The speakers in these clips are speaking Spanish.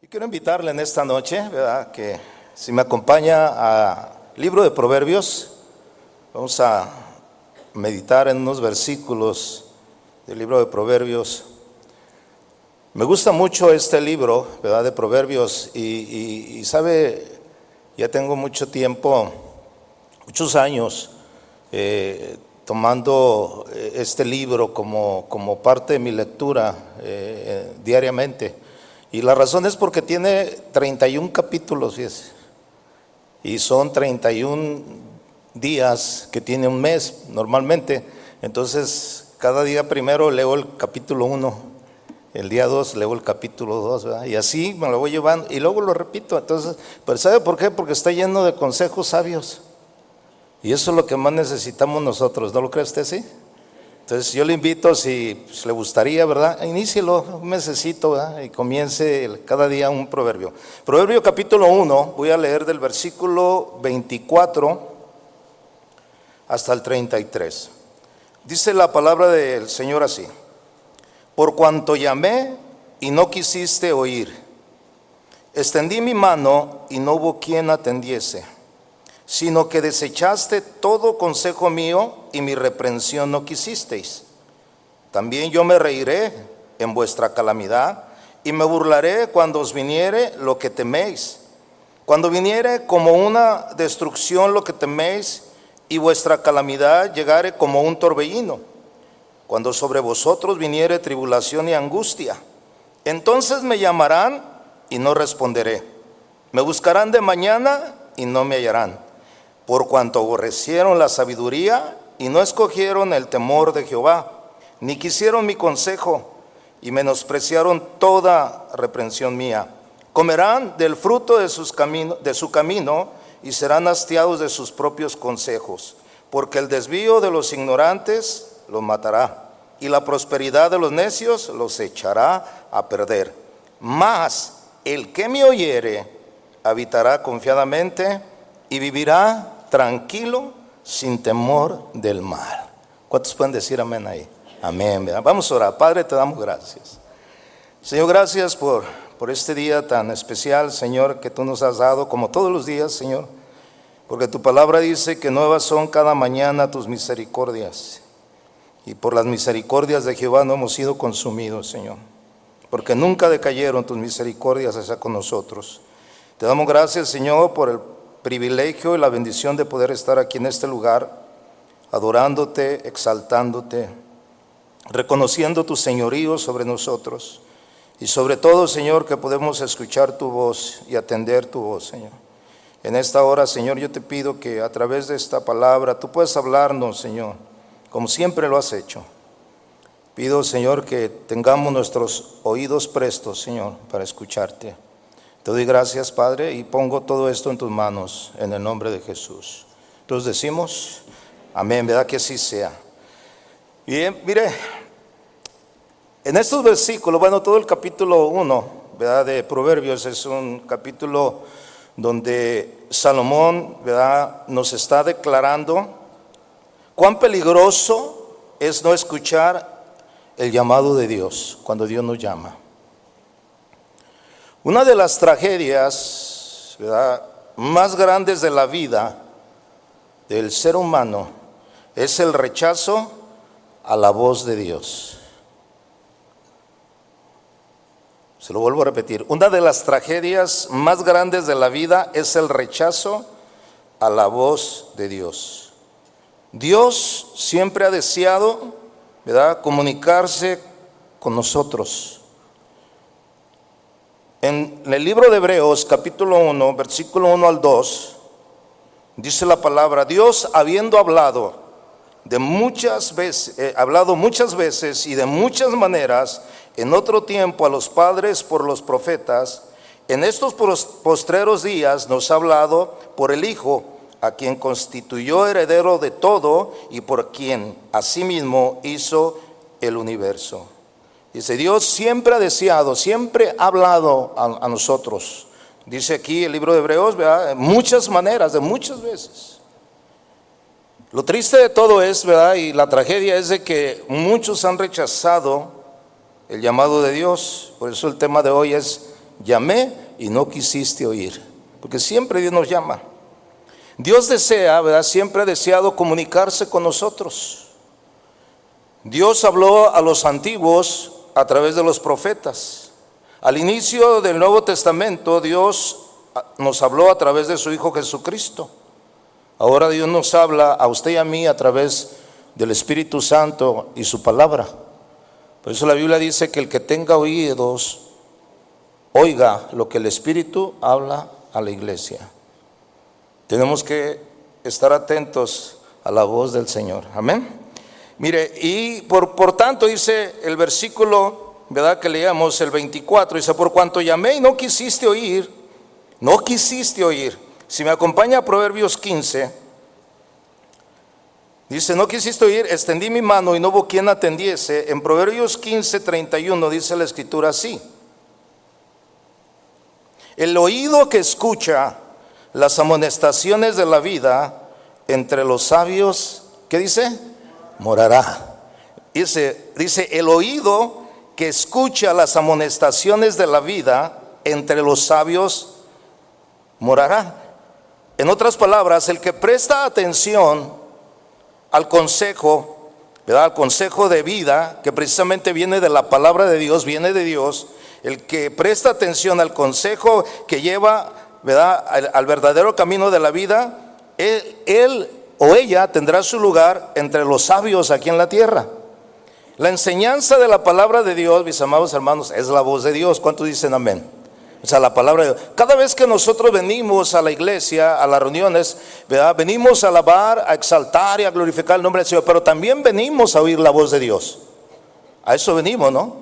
Yo quiero invitarle en esta noche, ¿verdad?, que si me acompaña al libro de Proverbios, vamos a meditar en unos versículos del libro de Proverbios. Me gusta mucho este libro, ¿verdad?, de Proverbios y sabe, ya tengo mucho tiempo, muchos años tomando este libro como parte de mi lectura diariamente. Y la razón es porque tiene 31 capítulos, fíjese, y son 31 días que tiene un mes normalmente. Entonces, cada día primero leo el capítulo 1, el día 2 leo el capítulo 2, ¿verdad? Y así me lo voy llevando y luego lo repito. Entonces, pero ¿sabe por qué? Porque está lleno de consejos sabios. Y eso es lo que más necesitamos nosotros, ¿no lo cree usted, sí? Entonces yo le invito, si le gustaría, ¿verdad?, inícielo un mesecito, ¿verdad?, y comience cada día un proverbio. Proverbio capítulo 1, voy a leer del versículo 24 hasta el 33. Dice la palabra del Señor así: por cuanto llamé y no quisiste oír, extendí mi mano y no hubo quien atendiese, sino que desechaste todo consejo mío y mi reprensión no quisisteis. También yo me reiré en vuestra calamidad y me burlaré cuando os viniere lo que teméis. Cuando viniere como una destrucción lo que teméis y vuestra calamidad llegare como un torbellino. Cuando sobre vosotros viniere tribulación y angustia, entonces me llamarán y no responderé. Me buscarán de mañana y no me hallarán. Por cuanto aborrecieron la sabiduría y no escogieron el temor de Jehová, ni quisieron mi consejo y menospreciaron toda reprensión mía. Comerán del fruto de su camino y serán hastiados de sus propios consejos, porque el desvío de los ignorantes los matará y la prosperidad de los necios los echará a perder. Mas el que me oyere habitará confiadamente y vivirá tranquilo, sin temor del mal. ¿Cuántos pueden decir amén ahí? Amén, ¿verdad? Vamos a orar. Padre, te damos gracias. Señor, gracias por este día tan especial, Señor, que tú nos has dado, como todos los días, Señor, porque tu palabra dice que nuevas son cada mañana tus misericordias, y por las misericordias de Jehová no hemos sido consumidos, Señor, porque nunca decayeron tus misericordias hacia con nosotros. Te damos gracias, Señor, por el privilegio y la bendición de poder estar aquí en este lugar, adorándote, exaltándote, reconociendo tu señorío sobre nosotros, y sobre todo, Señor, que podemos escuchar tu voz y atender tu voz, Señor. En esta hora, Señor, yo te pido que a través de esta palabra tú puedas hablarnos, Señor, como siempre lo has hecho. Pido, Señor, que tengamos nuestros oídos prestos, Señor, para escucharte. Te doy gracias, Padre, y pongo todo esto en tus manos, en el nombre de Jesús. Entonces decimos, amén, ¿verdad? Que así sea. Bien, mire, en estos versículos, bueno, todo el capítulo 1, ¿verdad?, de Proverbios es un capítulo donde Salomón, ¿verdad?, nos está declarando cuán peligroso es no escuchar el llamado de Dios cuando Dios nos llama. Una de las tragedias, ¿verdad?, más grandes de la vida del ser humano es el rechazo a la voz de Dios. Se lo vuelvo a repetir. Una de las tragedias más grandes de la vida es el rechazo a la voz de Dios. Dios siempre ha deseado, ¿verdad?, comunicarse con nosotros. En el libro de Hebreos, capítulo 1, versículo 1 al 2, dice la palabra: Dios, habiendo hablado muchas veces y de muchas maneras en otro tiempo a los padres por los profetas, en estos postreros días nos ha hablado por el Hijo, a quien constituyó heredero de todo y por quien asimismo hizo el universo. Dice, Dios siempre ha deseado, siempre ha hablado a nosotros. Dice aquí el libro de Hebreos, ¿verdad?, de muchas maneras, de muchas veces. Lo triste de todo es, ¿verdad?, y la tragedia es de que muchos han rechazado el llamado de Dios. Por eso el tema de hoy es llamé y no quisiste oír. Porque siempre Dios nos llama. Dios desea, ¿verdad? Siempre ha deseado comunicarse con nosotros. Dios habló a los antiguos a través de los profetas. Al inicio del Nuevo Testamento, Dios nos habló a través de su Hijo Jesucristo. Ahora Dios nos habla a usted y a mí a través del Espíritu Santo y su palabra. Por eso la Biblia dice que el que tenga oídos, oiga lo que el Espíritu habla a la iglesia. Tenemos que estar atentos a la voz del Señor. Amén. Mire, y por tanto dice el versículo, ¿verdad?, que leíamos, el 24, dice: por cuanto llamé y no quisiste oír, no quisiste oír. Si me acompaña a Proverbios 15, dice: no quisiste oír, extendí mi mano y no hubo quien atendiese. En Proverbios 15, 31 dice la escritura así: el oído que escucha las amonestaciones de la vida, entre los sabios, ¿qué dice? Morará. Dice, el oído que escucha las amonestaciones de la vida, entre los sabios morará. En otras palabras, el que presta atención al consejo, ¿verdad?, al consejo de vida, que precisamente viene de la palabra de Dios, viene de Dios. El que presta atención al consejo que lleva, ¿verdad?, al verdadero camino de la vida, él o ella tendrá su lugar entre los sabios aquí en la tierra. La enseñanza de la palabra de Dios, mis amados hermanos, es la voz de Dios. ¿Cuántos dicen amén? O sea, la palabra de Dios. Cada vez que nosotros venimos a la iglesia, a las reuniones, ¿verdad?, venimos a alabar, a exaltar y a glorificar el nombre del Señor, pero también venimos a oír la voz de Dios. A eso venimos, ¿no?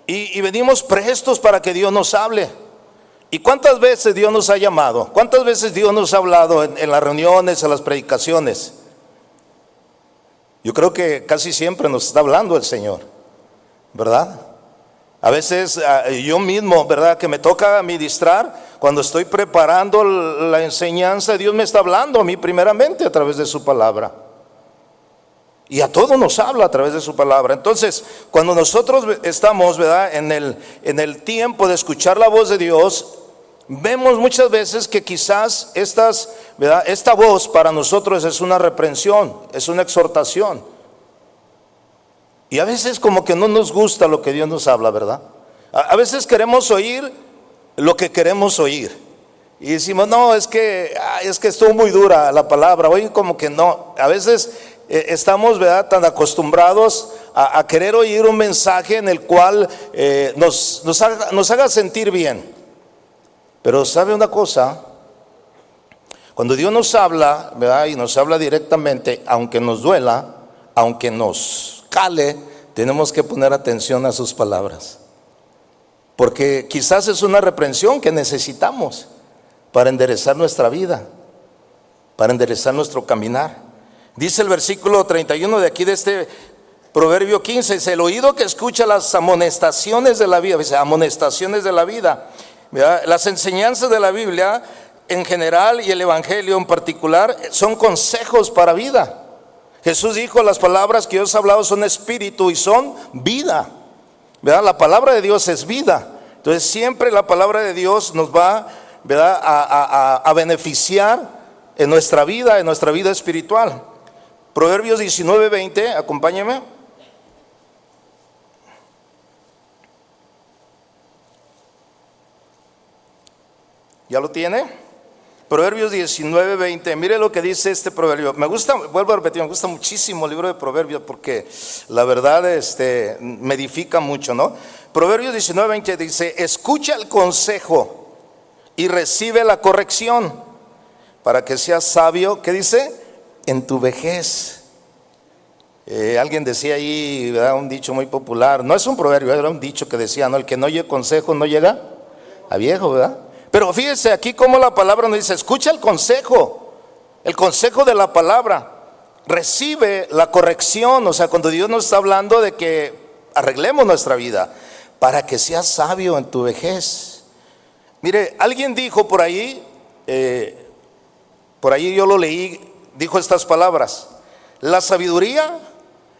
Y venimos prestos para que Dios nos hable. ¿Y cuántas veces Dios nos ha llamado? ¿Cuántas veces Dios nos ha hablado en las reuniones, en las predicaciones? Yo creo que casi siempre nos está hablando el Señor, ¿verdad? A veces yo mismo, ¿verdad?, que me toca ministrar, cuando estoy preparando la enseñanza, Dios me está hablando a mí primeramente a través de su palabra. Y a todos nos habla a través de su palabra. Entonces, cuando nosotros estamos, ¿verdad?, en el tiempo de escuchar la voz de Dios, vemos muchas veces que quizás esta voz para nosotros es una reprensión, es una exhortación. Y a veces como que no nos gusta lo que Dios nos habla, ¿verdad? A veces queremos oír lo que queremos oír. Y decimos: no, es que estuvo muy dura la palabra, hoy como que no. A veces estamos, ¿verdad?, tan acostumbrados a querer oír un mensaje en el cual nos haga sentir bien. Pero ¿sabe una cosa? Cuando Dios nos habla, ¿verdad?, y nos habla directamente, aunque nos duela, aunque nos cale, tenemos que poner atención a sus palabras. Porque quizás es una reprensión que necesitamos para enderezar nuestra vida, para enderezar nuestro caminar. Dice el versículo 31 de aquí de este Proverbio 15, dice: el oído que escucha las amonestaciones de la vida, dice, amonestaciones de la vida, ¿verdad? Las enseñanzas de la Biblia en general y el Evangelio en particular son consejos para vida. Jesús dijo: las palabras que yo os he hablado son espíritu y son vida, ¿verdad? La palabra de Dios es vida. Entonces siempre la palabra de Dios nos va, ¿verdad?, a beneficiar en nuestra vida espiritual. Proverbios 19:20, acompáñeme. ¿Ya lo tiene? Proverbios 19:20. Mire lo que dice este proverbio. Me gusta, vuelvo a repetir, me gusta muchísimo el libro de Proverbios porque la verdad me edifica mucho, ¿no? Proverbios 19:20 dice: escucha el consejo y recibe la corrección para que seas sabio, ¿qué dice?, en tu vejez. Alguien decía ahí, ¿verdad?, un dicho muy popular, no es un proverbio, era un dicho que decía, ¿no?, el que no oye consejo no llega a viejo, ¿verdad? Pero fíjese aquí cómo la palabra nos dice: escucha el consejo de la palabra, recibe la corrección. O sea, cuando Dios nos está hablando de que arreglemos nuestra vida para que seas sabio en tu vejez. Mire, alguien dijo por ahí yo lo leí, dijo estas palabras: la sabiduría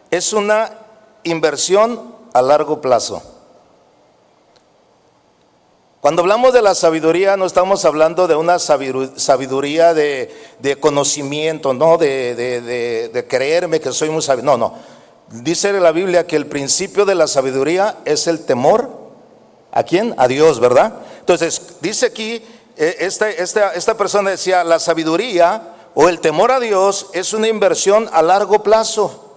es una inversión a largo plazo. Cuando hablamos de la sabiduría, no estamos hablando de una sabiduría de conocimiento, no de creerme que soy muy sabio. No, no. Dice la Biblia que el principio de la sabiduría es el temor. ¿A quién? A Dios, ¿verdad? Entonces, dice aquí, esta persona decía, la sabiduría o el temor a Dios es una inversión a largo plazo.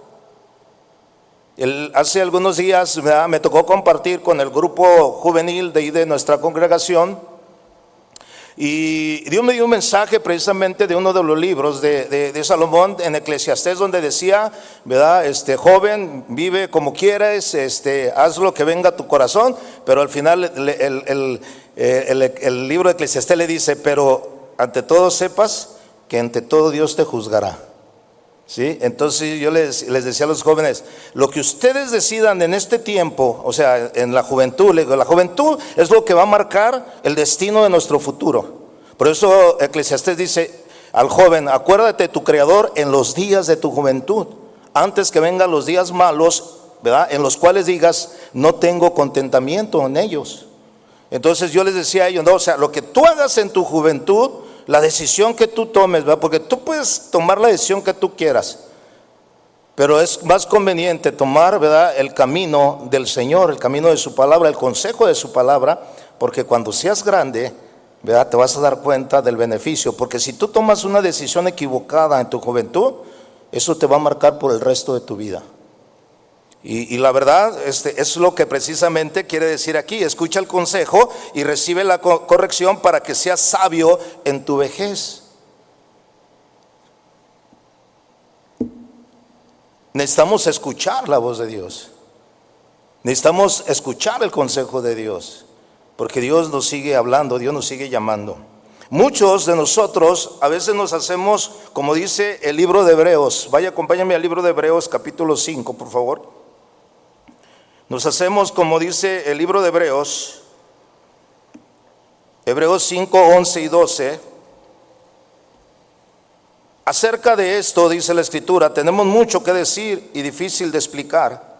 Hace algunos días, ¿verdad?, me tocó compartir con el grupo juvenil de nuestra congregación, y Dios me dio un mensaje precisamente de uno de los libros de Salomón en Eclesiastés, donde decía, ¿verdad?, joven, vive como quieras, haz lo que venga a tu corazón, pero al final el libro de Eclesiastés le dice, pero ante todo sepas que ante todo Dios te juzgará. ¿Sí? Entonces yo les decía a los jóvenes, lo que ustedes decidan en este tiempo, o sea, en la juventud, les digo, la juventud es lo que va a marcar el destino de nuestro futuro. Por eso Eclesiastés dice al joven, acuérdate de tu Creador en los días de tu juventud, antes que vengan los días malos, ¿verdad?, en los cuales digas, no tengo contentamiento en ellos. Entonces yo les decía a ellos, no, o sea, lo que tú hagas en tu juventud, la decisión que tú tomes, ¿verdad?, porque tú puedes tomar la decisión que tú quieras, pero es más conveniente tomar, ¿verdad?, el camino del Señor, el camino de su palabra, el consejo de su palabra, porque cuando seas grande, ¿verdad?, te vas a dar cuenta del beneficio. Porque si tú tomas una decisión equivocada en tu juventud, eso te va a marcar por el resto de tu vida. Y la verdad, es lo que precisamente quiere decir aquí. Escucha el consejo y recibe la corrección para que seas sabio en tu vejez. Necesitamos escuchar la voz de Dios. Necesitamos escuchar el consejo de Dios, porque Dios nos sigue hablando, Dios nos sigue llamando. Muchos de nosotros a veces nos hacemos, como dice el libro de Hebreos. Vaya, acompáñame al libro de Hebreos capítulo 5, por favor. Nos hacemos, como dice el libro de Hebreos, Hebreos 5, 11 y 12. Acerca de esto, dice la Escritura, tenemos mucho que decir y difícil de explicar,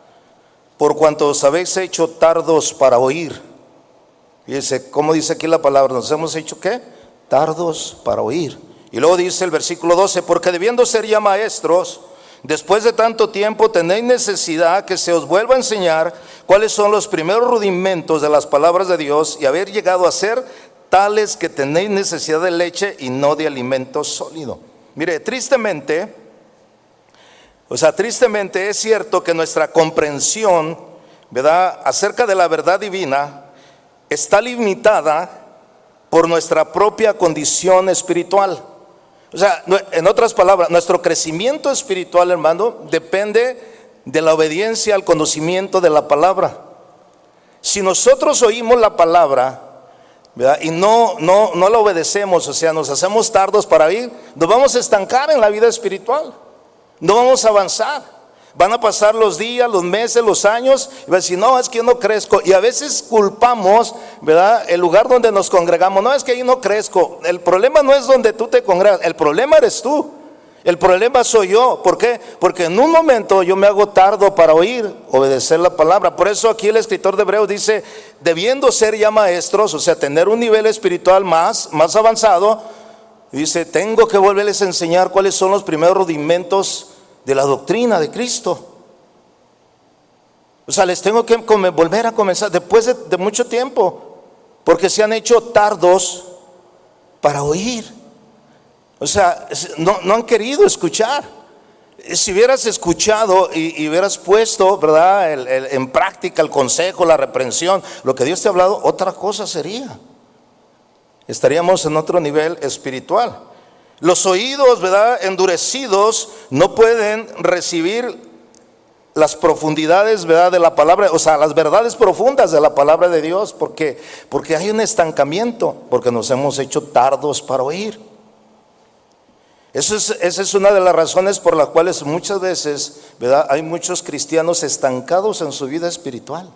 por cuanto os habéis hecho tardos para oír. Fíjense, ¿cómo dice aquí la palabra? Nos hemos hecho, ¿qué? Tardos para oír. Y luego dice el versículo 12, porque debiendo ser ya maestros, después de tanto tiempo tenéis necesidad que se os vuelva a enseñar cuáles son los primeros rudimentos de las palabras de Dios, y haber llegado a ser tales que tenéis necesidad de leche y no de alimento sólido. Mire, tristemente es cierto que nuestra comprensión, ¿verdad?, acerca de la verdad divina está limitada por nuestra propia condición espiritual. O sea, en otras palabras, nuestro crecimiento espiritual, hermano, depende de la obediencia al conocimiento de la palabra. Si nosotros oímos la palabra, ¿verdad?, y no la obedecemos, o sea, nos hacemos tardos para oír, nos vamos a estancar en la vida espiritual, no vamos a avanzar. Van a pasar los días, los meses, los años, y va a decir, no, es que yo no crezco. Y a veces culpamos, ¿verdad?, el lugar donde nos congregamos. No, es que ahí no crezco. El problema no es donde tú te congregas, el problema eres tú. El problema soy yo. ¿Por qué? Porque en un momento yo me hago tardo para oír, obedecer la palabra. Por eso aquí el escritor de Hebreos dice, debiendo ser ya maestros, o sea, tener un nivel espiritual más avanzado, dice, tengo que volverles a enseñar cuáles son los primeros rudimentos de la doctrina de Cristo. O sea, les tengo que volver a comenzar después de mucho tiempo, porque se han hecho tardos para oír. O sea, no han querido escuchar. Si hubieras escuchado y hubieras puesto, ¿verdad?, en práctica el consejo, la reprensión, lo que Dios te ha hablado, otra cosa sería. Estaríamos en otro nivel espiritual. Los oídos, ¿verdad?, endurecidos no pueden recibir las profundidades, ¿verdad?, de la palabra, o sea, las verdades profundas de la palabra de Dios, porque hay un estancamiento, porque nos hemos hecho tardos para oír. Esa es una de las razones por las cuales muchas veces, ¿verdad?, hay muchos cristianos estancados en su vida espiritual,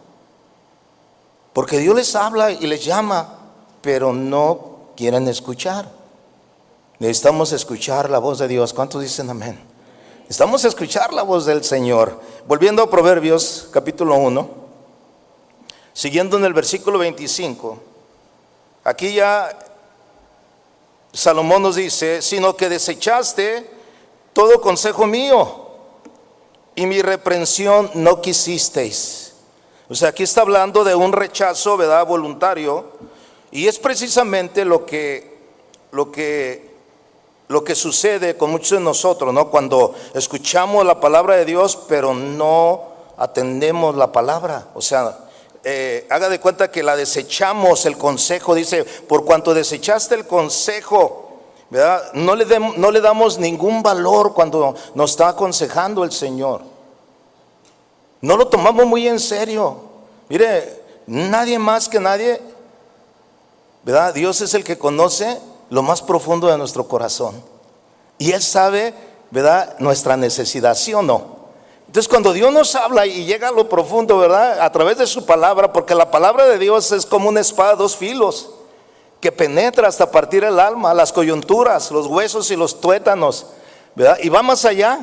porque Dios les habla y les llama, pero no quieren escuchar. Necesitamos escuchar la voz de Dios. ¿Cuántos dicen amén? Necesitamos escuchar la voz del Señor. Volviendo a Proverbios capítulo 1, siguiendo en el versículo 25, Aquí ya Salomón nos dice, sino que desechaste todo consejo mío y mi reprensión no quisisteis. O sea, aquí está hablando de un rechazo, ¿verdad?, voluntario, y es precisamente lo que sucede con muchos de nosotros, ¿no? Cuando escuchamos la palabra de Dios, pero no atendemos la palabra. O sea, haga de cuenta que la desechamos, el consejo. Dice, por cuanto desechaste el consejo, ¿verdad?, no le damos ningún valor cuando nos está aconsejando el Señor. No lo tomamos muy en serio. Mire, nadie más que nadie, ¿verdad? Dios es el que conoce lo más profundo de nuestro corazón. Y Él sabe, ¿verdad?, nuestra necesidad, ¿sí o no? Entonces cuando Dios nos habla y llega a lo profundo, ¿verdad?, a través de su palabra, porque la palabra de Dios es como una espada de dos filos, que penetra hasta partir el alma, las coyunturas, los huesos y los tuétanos, ¿verdad? Y va más allá,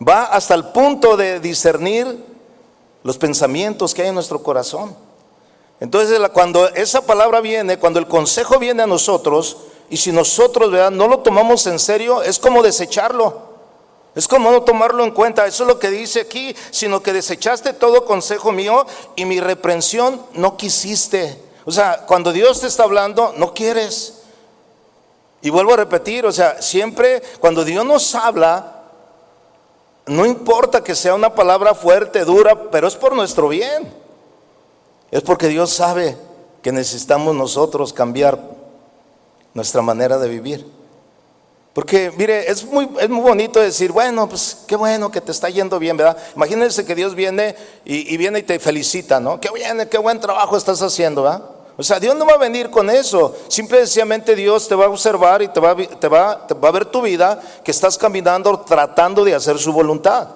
va hasta el punto de discernir los pensamientos que hay en nuestro corazón. Entonces cuando esa palabra viene, cuando el consejo viene a nosotros, y si nosotros, ¿verdad?, no lo tomamos en serio, es como desecharlo, es como no tomarlo en cuenta. Eso es lo que dice aquí, sino que desechaste todo consejo mío y mi reprensión no quisiste. O sea, cuando Dios te está hablando, no quieres. Y vuelvo a repetir, o sea, siempre cuando Dios nos habla, no importa que sea una palabra fuerte, dura, pero es por nuestro bien. Es porque Dios sabe que necesitamos nosotros cambiar nuestra manera de vivir. Porque mire, es muy bonito decir, bueno, pues qué bueno que te está yendo bien, ¿verdad? Imagínense que Dios viene y viene y te felicita, ¿no? Qué buen trabajo estás haciendo, ¿verdad? O sea, Dios no va a venir con eso. Simple y sencillamente Dios te va a observar y te va a ver tu vida, que estás caminando tratando de hacer su voluntad.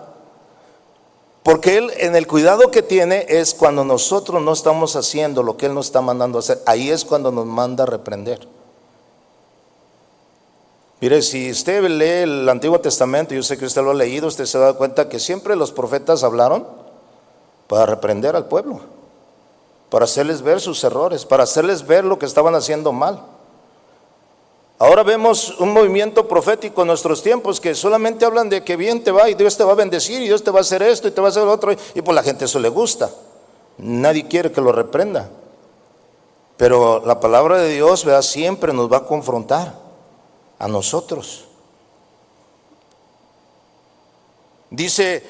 Porque Él, en el cuidado que tiene, es cuando nosotros no estamos haciendo lo que Él nos está mandando a hacer. Ahí es cuando nos manda a reprender. Mire, si usted lee el Antiguo Testamento, yo sé que usted lo ha leído, usted se da cuenta que siempre los profetas hablaron para reprender al pueblo, para hacerles ver sus errores, para hacerles ver lo que estaban haciendo mal. Ahora vemos un movimiento profético en nuestros tiempos que solamente hablan de que bien te va y Dios te va a bendecir y Dios te va a hacer esto y te va a hacer lo otro, y pues la gente eso le gusta. Nadie quiere que lo reprenda. Pero la palabra de Dios, ¿verdad?, siempre nos va a confrontar a nosotros. Dice,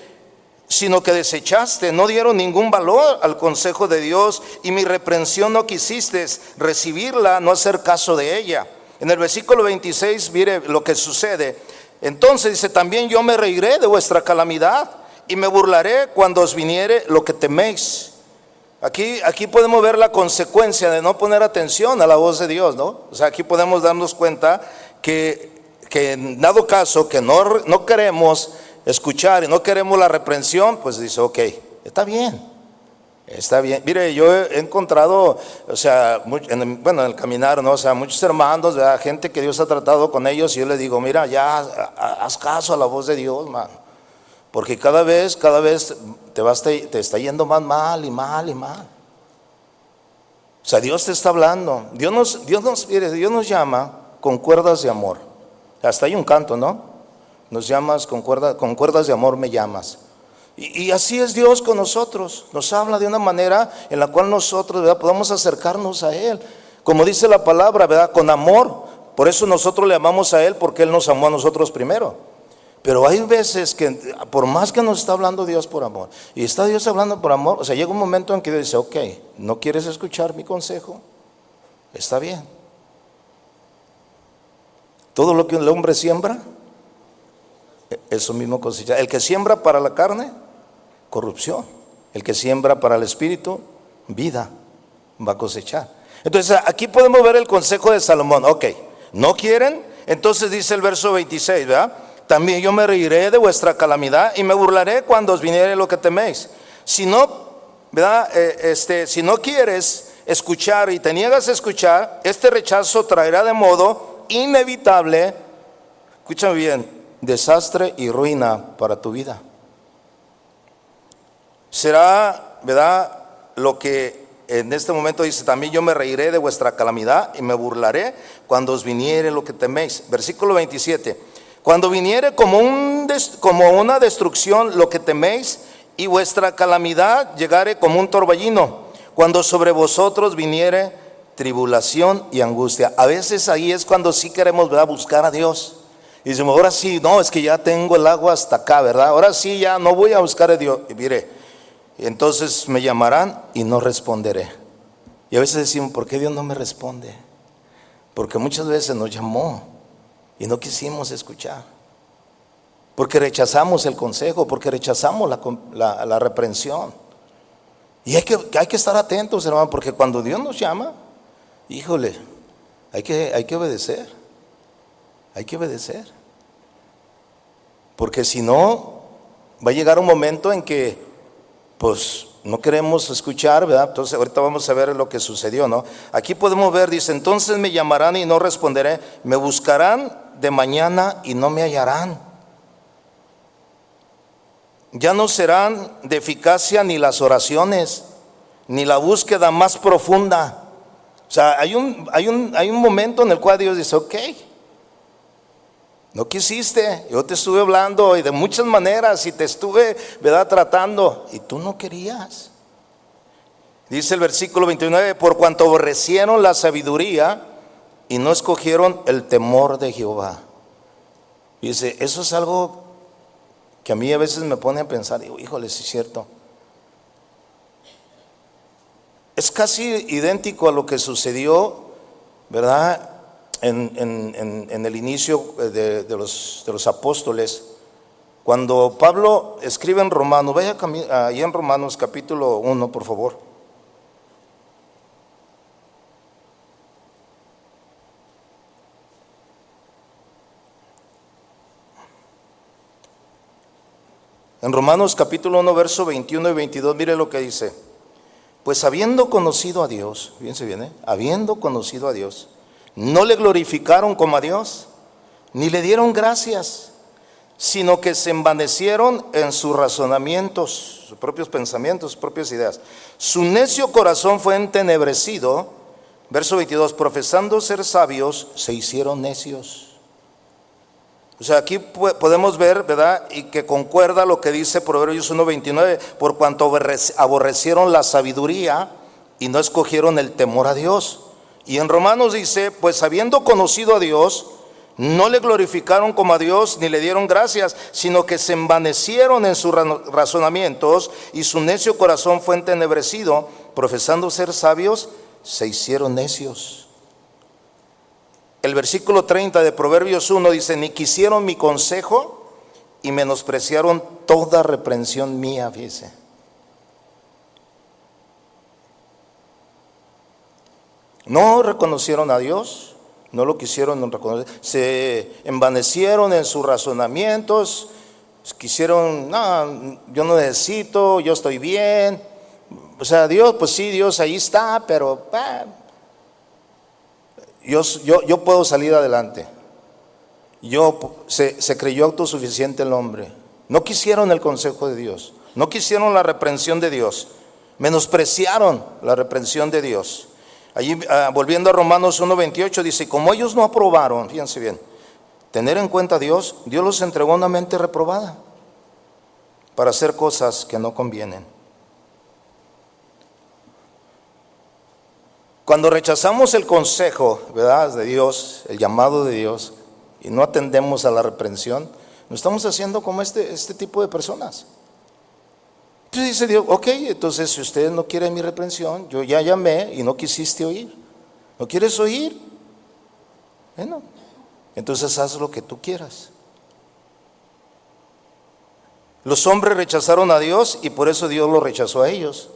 sino que desechaste, no dieron ningún valor al consejo de Dios y mi reprensión no quisiste recibirla, no hacer caso de ella. En el versículo 26, mire lo que sucede. Entonces dice, también yo me reiré de vuestra calamidad y me burlaré cuando os viniere lo que teméis. Aquí podemos ver la consecuencia de no poner atención a la voz de Dios, ¿no? O sea, aquí podemos darnos cuenta que en dado caso que no queremos escuchar y no queremos la reprensión, pues dice, ok, está bien. Mire, yo he encontrado, o sea, en el caminar, ¿no? O sea, muchos hermanos, ¿verdad?, gente que Dios ha tratado con ellos, y yo les digo, mira, ya haz caso a la voz de Dios, man, porque cada vez te está yendo más mal y mal y mal. O sea, Dios te está hablando. Dios nos llama con cuerdas de amor. Hasta hay un canto, ¿no? Nos llamas con cuerdas de amor me llamas. Y así es Dios con nosotros. Nos habla de una manera en la cual nosotros, ¿verdad?, podamos acercarnos a Él. Como dice la palabra, ¿verdad?, con amor. Por eso nosotros le amamos a Él, porque Él nos amó a nosotros primero. Pero hay veces que por más que nos está hablando Dios por amor, y está Dios hablando por amor, o sea, llega un momento en que Dios dice, ok, ¿no quieres escuchar mi consejo? Está bien. Todo lo que el hombre siembra, eso mismo cosecha. El que siembra para la carne, corrupción. El que siembra para el espíritu, vida, va a cosechar. Entonces aquí podemos ver el consejo de Salomón. Ok, ¿no quieren? Entonces dice el verso 26, ¿verdad? También yo me reiré de vuestra calamidad y me burlaré cuando os viniere lo que teméis. Si no, ¿verdad? Si no quieres escuchar y te niegas a escuchar, este rechazo traerá de modo inevitable, escúchame bien, desastre y ruina para tu vida. Será, ¿verdad?, lo que en este momento dice, también yo me reiré de vuestra calamidad y me burlaré cuando os viniere lo que teméis. Versículo 27. Cuando viniere como una destrucción lo que teméis, y vuestra calamidad llegare como un torbellino, cuando sobre vosotros viniere tribulación y angustia. A veces ahí es cuando sí queremos, ¿verdad?, buscar a Dios. Y decimos, ahora sí, no, es que ya tengo el agua hasta acá, ¿verdad? Ahora sí, ya no voy a buscar a Dios. Y mire, entonces me llamarán y no responderé. Y a veces decimos, ¿por qué Dios no me responde? Porque muchas veces nos llamó y no quisimos escuchar. Porque rechazamos el consejo, porque rechazamos la reprensión. Y hay que estar atentos, hermano, porque cuando Dios nos llama, híjole, hay que obedecer. Hay que obedecer. Porque si no, va a llegar un momento en que, pues, no queremos escuchar, ¿verdad? Entonces, ahorita vamos a ver lo que sucedió, ¿no? Aquí podemos ver, dice, entonces me llamarán y no responderé, me buscarán de mañana y no me hallarán. Ya no serán de eficacia ni las oraciones, ni la búsqueda más profunda. O sea, hay un momento en el cual Dios dice, ok, no quisiste, yo te estuve hablando y de muchas maneras y te estuve, ¿verdad?, tratando, y tú no querías. Dice el versículo 29, por cuanto aborrecieron la sabiduría y no escogieron el temor de Jehová. Dice, eso es algo que a mí a veces me pone a pensar, digo, híjole, sí es cierto. Es casi idéntico a lo que sucedió, ¿verdad?, en el inicio de los apóstoles. Cuando Pablo escribe en Romanos, vaya ahí en Romanos capítulo 1, por favor. En Romanos capítulo 1, verso 21 y 22, mire lo que dice. Pues habiendo conocido a Dios, fíjense bien, habiendo conocido a Dios, no le glorificaron como a Dios, ni le dieron gracias, sino que se envanecieron en sus razonamientos, sus propios pensamientos, sus propias ideas. Su necio corazón fue entenebrecido. Verso 22, profesando ser sabios, se hicieron necios. O sea, aquí podemos ver, ¿verdad?, y que concuerda lo que dice Proverbios 1:29, por cuanto aborrecieron la sabiduría y no escogieron el temor a Dios. Y en Romanos dice, pues habiendo conocido a Dios, no le glorificaron como a Dios ni le dieron gracias, sino que se envanecieron en sus razonamientos y su necio corazón fue entenebrecido, profesando ser sabios, se hicieron necios. El versículo 30 de Proverbios 1 dice, ni quisieron mi consejo y menospreciaron toda reprensión mía, fíjese. No reconocieron a Dios, no lo quisieron reconocer, se envanecieron en sus razonamientos, quisieron, no, yo no necesito, yo estoy bien. O sea, Dios, pues sí, Dios ahí está, pero yo puedo salir adelante. Se creyó autosuficiente el hombre. No quisieron el consejo de Dios, no quisieron la reprensión de Dios, menospreciaron la reprensión de Dios. Allí, volviendo a Romanos 1:28, dice, como ellos no aprobaron, fíjense bien, tener en cuenta a Dios, Dios los entregó a una mente reprobada para hacer cosas que no convienen. Cuando rechazamos el consejo, ¿verdad?, de Dios, el llamado de Dios, y no atendemos a la reprensión, nos estamos haciendo como este tipo de personas. Entonces dice Dios, ok, entonces si ustedes no quieren mi reprensión, yo ya llamé y no quisiste oír. ¿No quieres oír? Bueno, entonces haz lo que tú quieras. Los hombres rechazaron a Dios y por eso Dios lo rechazó a ellos,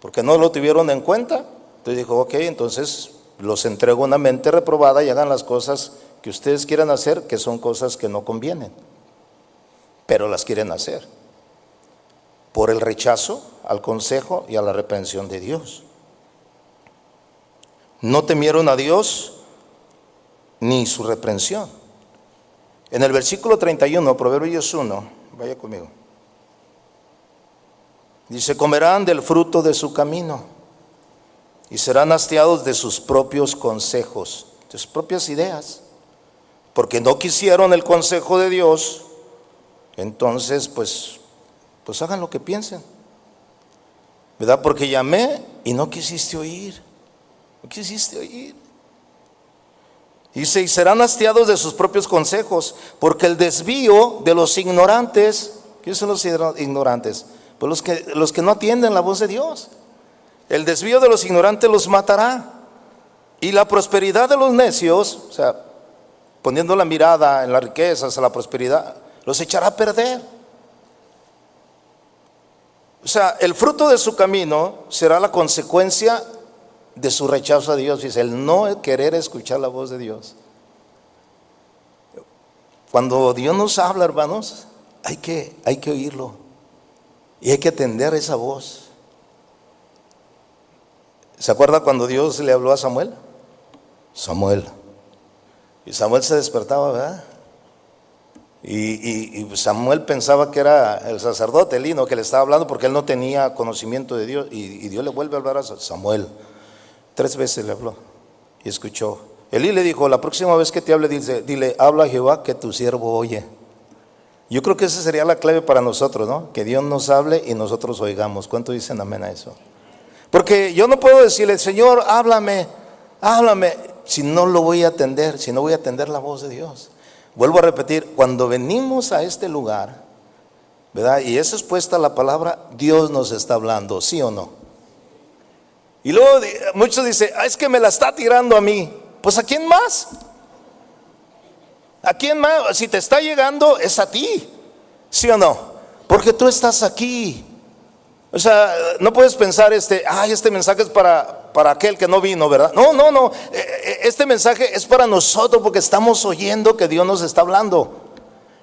porque no lo tuvieron en cuenta. Entonces dijo, ok, entonces los entrego a una mente reprobada y hagan las cosas que ustedes quieran hacer, que son cosas que no convienen, pero las quieren hacer por el rechazo al consejo y a la reprensión de Dios. No temieron a Dios ni su reprensión. En el versículo 31, Proverbios 1, vaya conmigo, dice, comerán del fruto de su camino y serán hastiados de sus propios consejos, de sus propias ideas, porque no quisieron el consejo de Dios. Entonces pues hagan lo que piensen, ¿verdad? Porque llamé y no quisiste oír, no quisiste oír. Dice, y serán hastiados de sus propios consejos, porque el desvío de los ignorantes, ¿qué son los ignorantes? Pues los que no atienden la voz de Dios. El desvío de los ignorantes los matará, y la prosperidad de los necios, o sea, poniendo la mirada en las riquezas, a la prosperidad, los echará a perder. O sea, el fruto de su camino será la consecuencia de su rechazo a Dios. Dice, el no querer escuchar la voz de Dios. Cuando Dios nos habla, hermanos, hay que oírlo y hay que atender esa voz. ¿Se acuerda cuando Dios le habló a Samuel? Samuel. Y Samuel se despertaba, ¿verdad? Y Samuel pensaba que era el sacerdote Elí, que le estaba hablando, porque él no tenía conocimiento de Dios. Y Dios le vuelve a hablar a Samuel. 3 veces le habló y escuchó. Elí le dijo, la próxima vez que te hable, dile, habla Jehová, que tu siervo oye. Yo creo que esa sería la clave para nosotros, ¿no? Que Dios nos hable y nosotros oigamos. ¿Cuánto dicen amén a eso? Porque yo no puedo decirle, Señor, háblame, si no lo voy a atender, si no voy a atender la voz de Dios. Vuelvo a repetir, cuando venimos a este lugar, ¿verdad? Y es expuesta la palabra, Dios nos está hablando, ¿sí o no? Y luego muchos dicen, es que me la está tirando a mí. Pues ¿a quién más? ¿A quién más? Si te está llegando, es a ti, ¿sí o no? Porque tú estás aquí. O sea, no puedes pensar, este mensaje es para aquel que no vino, ¿verdad? No. Este mensaje es para nosotros, porque estamos oyendo que Dios nos está hablando.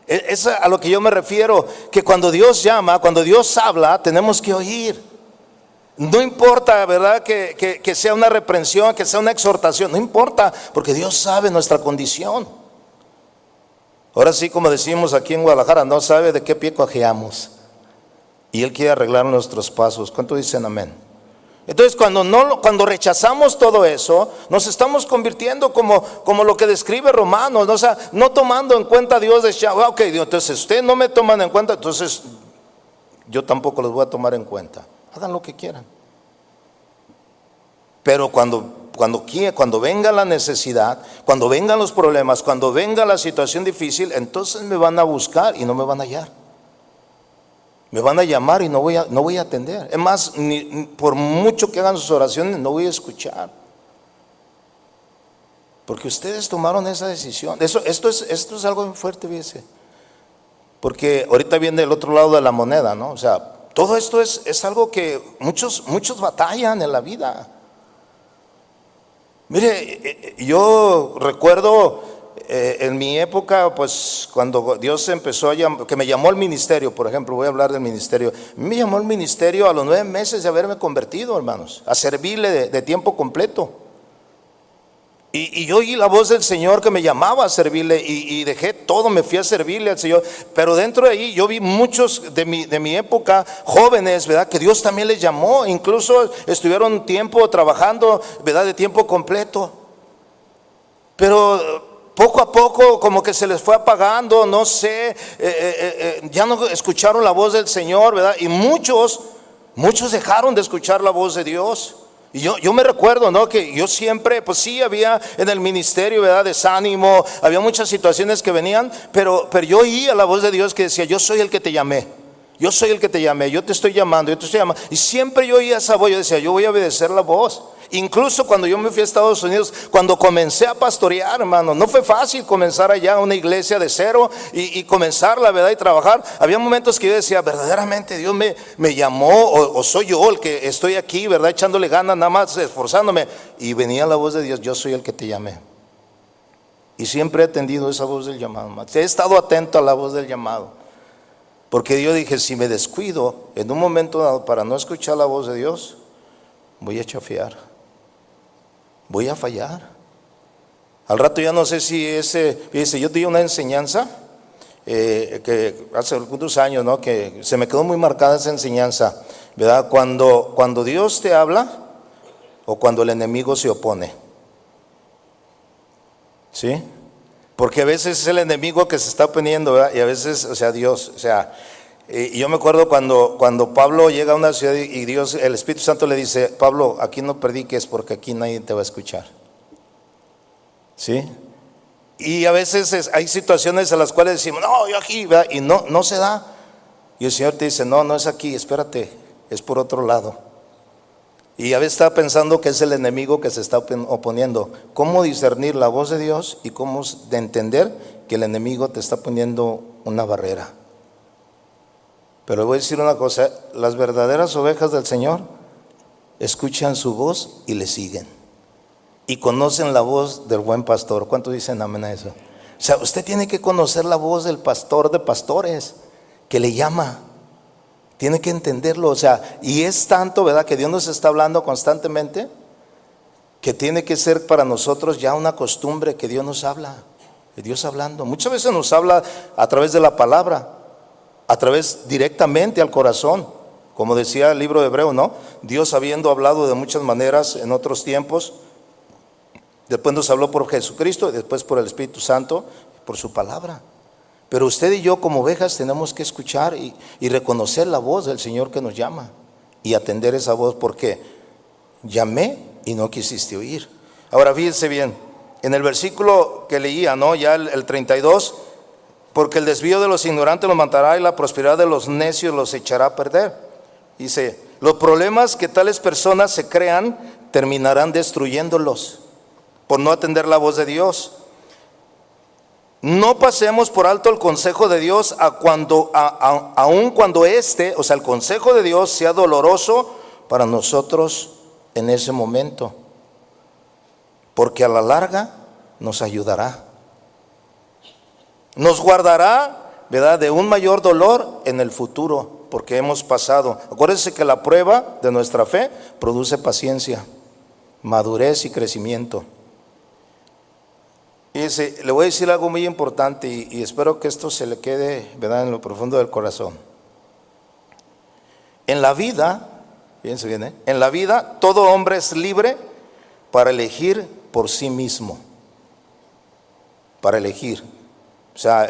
Es a lo que yo me refiero, que cuando Dios llama, cuando Dios habla, tenemos que oír. No importa, ¿verdad? Que sea una reprensión, que sea una exhortación, no importa, porque Dios sabe nuestra condición. Ahora sí, como decimos aquí en Guadalajara, no sabe de qué pie cojeamos, y Él quiere arreglar nuestros pasos. ¿Cuánto dicen amén? Entonces cuando rechazamos todo eso, nos estamos convirtiendo como lo que describe Romanos, ¿no? O sea, no tomando en cuenta a Dios, ok, Dios, entonces ustedes no me toman en cuenta, entonces yo tampoco los voy a tomar en cuenta. Hagan lo que quieran. Pero cuando venga la necesidad, cuando vengan los problemas, cuando venga la situación difícil, entonces me van a buscar y no me van a hallar. Me van a llamar y no voy a atender. Es más, por mucho que hagan sus oraciones, no voy a escuchar. Porque ustedes tomaron esa decisión. Esto es algo muy fuerte, fíjese. Porque ahorita viene el otro lado de la moneda, ¿no? O sea, todo esto es algo que muchos batallan en la vida. Mire, yo recuerdo en mi época, pues cuando Dios empezó que me llamó al ministerio, por ejemplo, voy a hablar del ministerio. Me llamó al ministerio a los 9 meses de haberme convertido, hermanos, a servirle de tiempo completo. Y yo oí la voz del Señor que me llamaba a servirle, y dejé todo, me fui a servirle al Señor. Pero dentro de ahí yo vi muchos de mi época, jóvenes, ¿verdad? Que Dios también les llamó, incluso estuvieron tiempo trabajando, ¿verdad? De tiempo completo. Pero poco a poco como que se les fue apagando, no sé, ya no escucharon la voz del Señor, ¿verdad? Y muchos dejaron de escuchar la voz de Dios. Y yo me recuerdo, ¿no? Que yo siempre, pues sí, había en el ministerio, ¿verdad? Desánimo, había muchas situaciones que venían, pero yo oía la voz de Dios que decía, yo soy el que te llamé. Yo soy el que te llamé, yo te estoy llamando, yo te estoy llamando. Y siempre yo oía esa voz, yo decía, yo voy a obedecer la voz. Incluso cuando yo me fui a Estados Unidos, cuando comencé a pastorear, hermano, no fue fácil comenzar allá una iglesia de cero y comenzar, la verdad, y trabajar. Había momentos que yo decía, verdaderamente Dios me llamó, o soy yo el que estoy aquí, verdad, echándole ganas, nada más esforzándome. Y venía la voz de Dios, yo soy el que te llamé. Y siempre he atendido esa voz del llamado, he estado atento a la voz del llamado. Porque yo dije, si me descuido en un momento dado para no escuchar la voz de Dios, voy a chafiar, voy a fallar. Al rato ya no sé si fíjese, yo di una enseñanza que hace algunos años, ¿no? Que se me quedó muy marcada esa enseñanza, ¿verdad? Cuando Dios te habla, o cuando el enemigo se opone. ¿Sí? Porque a veces es el enemigo que se está oponiendo, ¿verdad? Y a veces, o sea, Dios, o sea, y yo me acuerdo cuando Pablo llega a una ciudad y Dios, el Espíritu Santo le dice: Pablo, aquí no prediques porque aquí nadie te va a escuchar. ¿Sí? Y a veces hay situaciones en las cuales decimos: no, yo aquí, ¿verdad? Y no se da. Y el Señor te dice: no es aquí, espérate, es por otro lado. Y a veces está pensando que es el enemigo que se está oponiendo. ¿Cómo discernir la voz de Dios y cómo de entender que el enemigo te está poniendo una barrera? Pero le voy a decir una cosa: las verdaderas ovejas del Señor escuchan su voz y le siguen. Y conocen la voz del buen pastor. ¿Cuántos dicen amén a eso? O sea, usted tiene que conocer la voz del pastor de pastores que le llama. Tiene que entenderlo, o sea, y es tanto, ¿verdad?, que Dios nos está hablando constantemente, que tiene que ser para nosotros ya una costumbre que Dios nos habla, de Dios hablando. Muchas veces nos habla a través de la palabra, a través directamente al corazón, como decía el libro de Hebreo, ¿no? Dios, habiendo hablado de muchas maneras en otros tiempos, después nos habló por Jesucristo y después por el Espíritu Santo, por su palabra. Pero usted y yo como ovejas tenemos que escuchar y reconocer la voz del Señor que nos llama y atender esa voz, porque llamé y no quisiste oír. Ahora fíjense bien, en el versículo que leía, ¿no?, ya el 32, porque el desvío de los ignorantes los matará y la prosperidad de los necios los echará a perder. Dice: los problemas que tales personas se crean terminarán destruyéndolos por no atender la voz de Dios. No pasemos por alto el consejo de Dios aun cuando o sea, el consejo de Dios sea doloroso para nosotros en ese momento, porque a la larga nos ayudará, nos guardará, ¿verdad?, de un mayor dolor en el futuro, porque hemos pasado. Acuérdense que la prueba de nuestra fe produce paciencia, madurez y crecimiento. Fíjese, le voy a decir algo muy importante y espero que esto se le quede, ¿verdad?, en lo profundo del corazón. En la vida, fíjense bien, en la vida todo hombre es libre para elegir por sí mismo. Para elegir. O sea,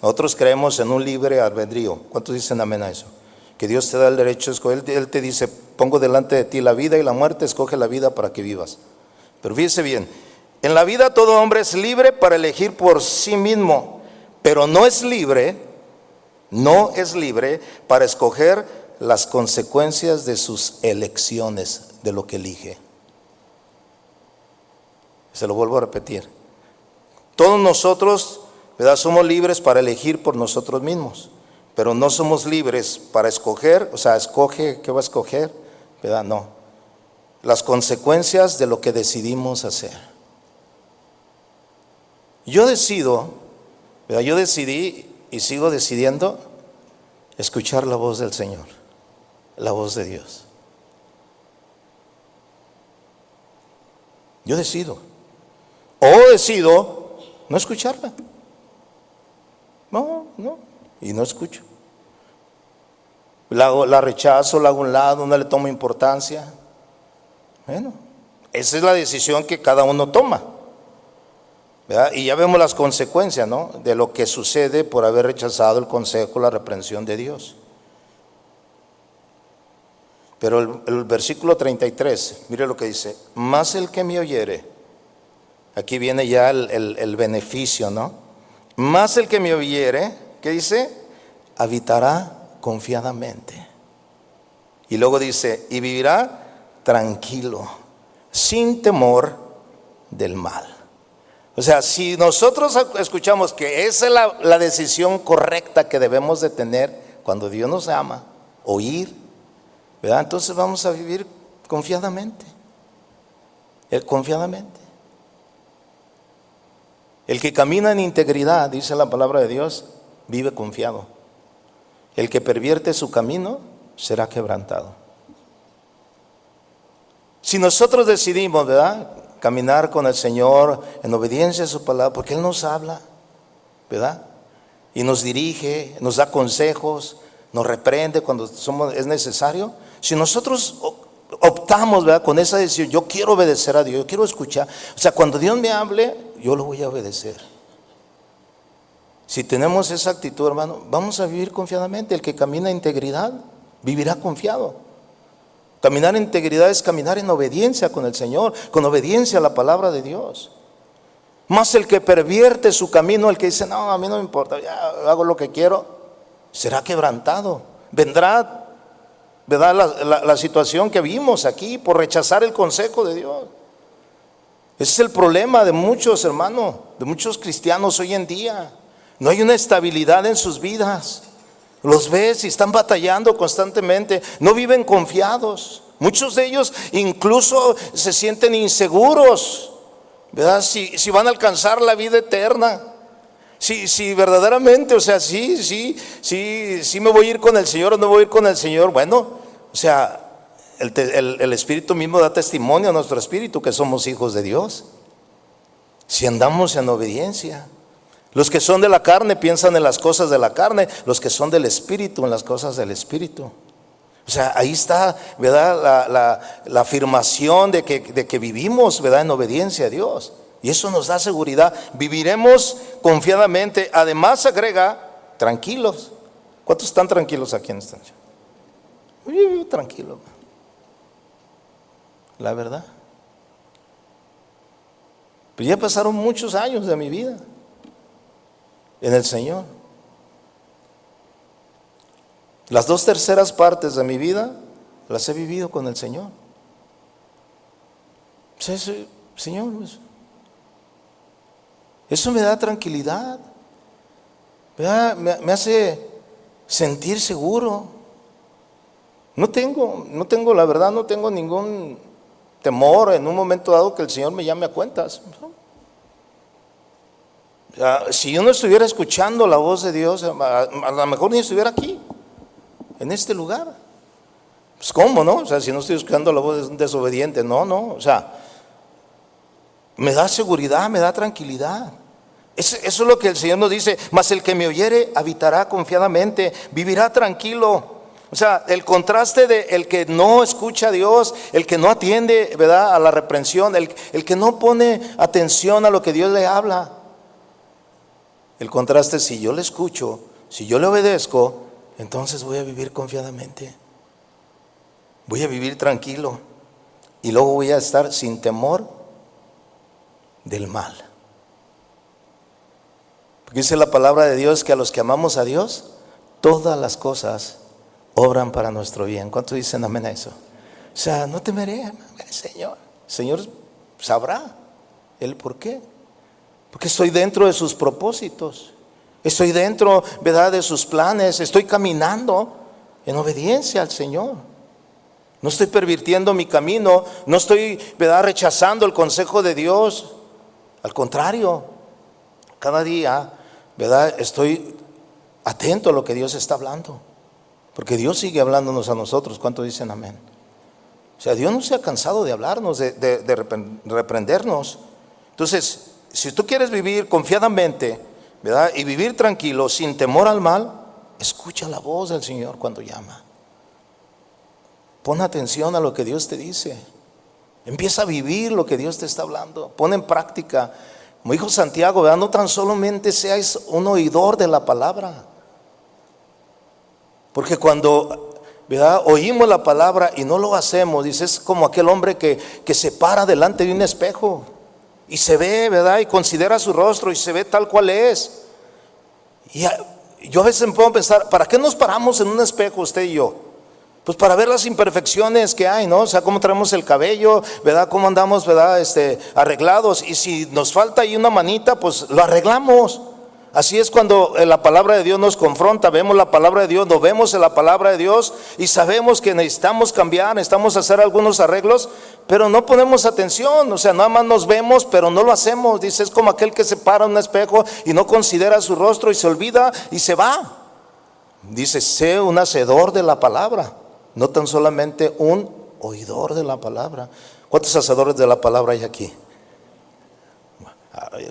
nosotros creemos en un libre albedrío. ¿Cuántos dicen amén a eso? Que Dios te da el derecho a escoger. Él te dice: pongo delante de ti la vida y la muerte, escoge la vida para que vivas. Pero fíjese bien, en la vida todo hombre es libre para elegir por sí mismo, pero no es libre para escoger las consecuencias de sus elecciones, de lo que elige. Se lo vuelvo a repetir. Todos nosotros, ¿verdad?, somos libres para elegir por nosotros mismos, pero no somos libres para escoger, o sea, escoge, ¿qué va a escoger? ¿Verdad? No. Las consecuencias de lo que decidimos hacer. Yo decidí y sigo decidiendo escuchar la voz del Señor, la voz de Dios. Yo decido no escucharla. No, y no escucho. La rechazo, la hago a un lado, no le tomo importancia. Bueno, esa es la decisión que cada uno toma, ¿verdad? Y ya vemos las consecuencias, ¿no?, de lo que sucede por haber rechazado el consejo, la reprensión de Dios. Pero el versículo 33, mire lo que dice: más el que me oyere. Aquí viene ya el beneficio, ¿no? Más el que me oyere, ¿qué dice? Habitará confiadamente. Y luego dice: y vivirá tranquilo, sin temor del mal. O sea, si nosotros escuchamos que esa es la decisión correcta que debemos de tener cuando Dios nos ama, oír, ¿verdad?, entonces vamos a vivir confiadamente. Confiadamente. El que camina en integridad, dice la palabra de Dios, vive confiado. El que pervierte su camino será quebrantado. Si nosotros decidimos, ¿verdad?, caminar con el Señor en obediencia a su palabra, porque Él nos habla, ¿verdad?, y nos dirige, nos da consejos, nos reprende cuando es necesario. Si nosotros optamos, ¿verdad?, con esa decisión. Yo quiero obedecer a Dios, yo quiero escuchar. O sea, cuando Dios me hable, yo lo voy a obedecer. Si tenemos esa actitud, hermano, vamos a vivir confiadamente. El que camina en integridad vivirá confiado. Caminar en integridad es caminar en obediencia con el Señor, con obediencia a la palabra de Dios. Más el que pervierte su camino, el que dice, no, a mí no me importa, ya hago lo que quiero, será quebrantado. Vendrá, ¿verdad?, la situación que vimos aquí por rechazar el consejo de Dios. Ese es el problema de muchos, hermanos, de muchos cristianos hoy en día. No hay una estabilidad en sus vidas. Los ves y están batallando constantemente, no viven confiados. Muchos de ellos incluso se sienten inseguros, ¿verdad?, si van a alcanzar la vida eterna. Si verdaderamente, o sea, sí me voy a ir con el Señor o no voy a ir con el Señor. Bueno, o sea, el Espíritu mismo da testimonio a nuestro espíritu que somos hijos de Dios, si andamos en obediencia. Los que son de la carne piensan en las cosas de la carne, los que son del Espíritu en las cosas del Espíritu. O sea, ahí está, ¿verdad?, la afirmación de que vivimos, ¿verdad?, en obediencia a Dios. Y eso nos da seguridad. Viviremos confiadamente. Además agrega, tranquilos. ¿Cuántos están tranquilos aquí en esta noche? Yo vivo tranquilo, la verdad. Pero ya pasaron muchos años de mi vida en el Señor. Las 2/3 partes de mi vida las he vivido con el Señor. Señor, eso me da tranquilidad, me hace sentir seguro. No tengo, la verdad, no tengo ningún temor en un momento dado que el Señor me llame a cuentas. Si yo no estuviera escuchando la voz de Dios, a lo mejor ni estuviera aquí, en este lugar. Pues ¿cómo, no? O sea, si no estoy escuchando la voz de un desobediente, no, o sea, me da seguridad, me da tranquilidad. Eso es lo que el Señor nos dice. Mas el que me oyere habitará confiadamente, vivirá tranquilo. O sea, el contraste de el que no escucha a Dios, el que no atiende, ¿verdad?, a la reprensión, el que no pone atención a lo que Dios le habla. El contraste, si yo le escucho, si yo le obedezco, entonces voy a vivir confiadamente. Voy a vivir tranquilo. Y luego voy a estar sin temor del mal. Porque dice la palabra de Dios que a los que amamos a Dios, todas las cosas obran para nuestro bien. ¿Cuántos dicen amén a eso? O sea, no temeré, el Señor sabrá el por qué. Porque estoy dentro de sus propósitos, estoy dentro, ¿verdad?, de sus planes, estoy caminando en obediencia al Señor. No estoy pervirtiendo mi camino, no estoy, ¿verdad?, rechazando el consejo de Dios. Al contrario, cada día, ¿verdad?, estoy atento a lo que Dios está hablando. Porque Dios sigue hablándonos a nosotros. ¿Cuántos dicen amén? O sea, Dios no se ha cansado de hablarnos, de reprendernos. Entonces, si tú quieres vivir confiadamente, ¿verdad?, y vivir tranquilo, sin temor al mal, escucha la voz del Señor cuando llama. Pon atención a lo que Dios te dice. Empieza a vivir lo que Dios te está hablando. Pon en práctica. Como dijo Santiago, ¿verdad?, no tan solamente seáis un oidor de la palabra. Porque cuando, ¿verdad?, oímos la palabra y no lo hacemos, dice, es como aquel hombre que se para delante de un espejo y se ve, ¿verdad?, y considera su rostro y se ve tal cual es. Y yo a veces me puedo pensar, ¿para qué nos paramos en un espejo usted y yo? Pues para ver las imperfecciones que hay, ¿no? O sea, cómo traemos el cabello, ¿verdad?, cómo andamos, ¿verdad?, arreglados. Y si nos falta ahí una manita, pues lo arreglamos. Así es cuando la palabra de Dios nos confronta, vemos la palabra de Dios, nos vemos en la palabra de Dios y sabemos que necesitamos cambiar, necesitamos hacer algunos arreglos, pero no ponemos atención. O sea, nada más nos vemos, pero no lo hacemos. Dice, es como aquel que se para en un espejo y no considera su rostro y se olvida y se va. Dice, sé un hacedor de la palabra, no tan solamente un oidor de la palabra. ¿Cuántos hacedores de la palabra hay aquí?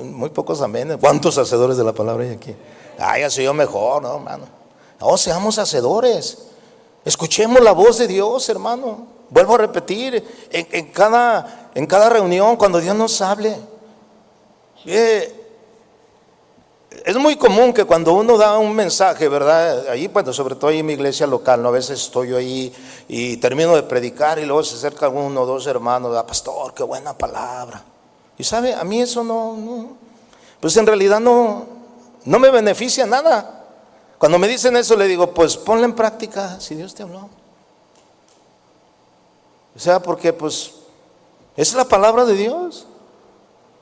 Muy pocos amén. ¿Cuántos hacedores de la palabra hay aquí? Ya soy yo mejor, no, hermano. No, seamos hacedores. Escuchemos la voz de Dios, hermano. Vuelvo a repetir, en cada reunión, cuando Dios nos hable. Es muy común que cuando uno da un mensaje, ¿verdad? Ahí, bueno, sobre todo ahí en mi iglesia local, ¿no? A veces estoy yo ahí y termino de predicar y luego se acerca uno o dos hermanos, pastor, qué buena palabra. Y sabe, a mí eso pues en realidad no me beneficia nada. Cuando me dicen eso le digo, pues ponla en práctica si Dios te habló. O sea, porque pues es la palabra de Dios.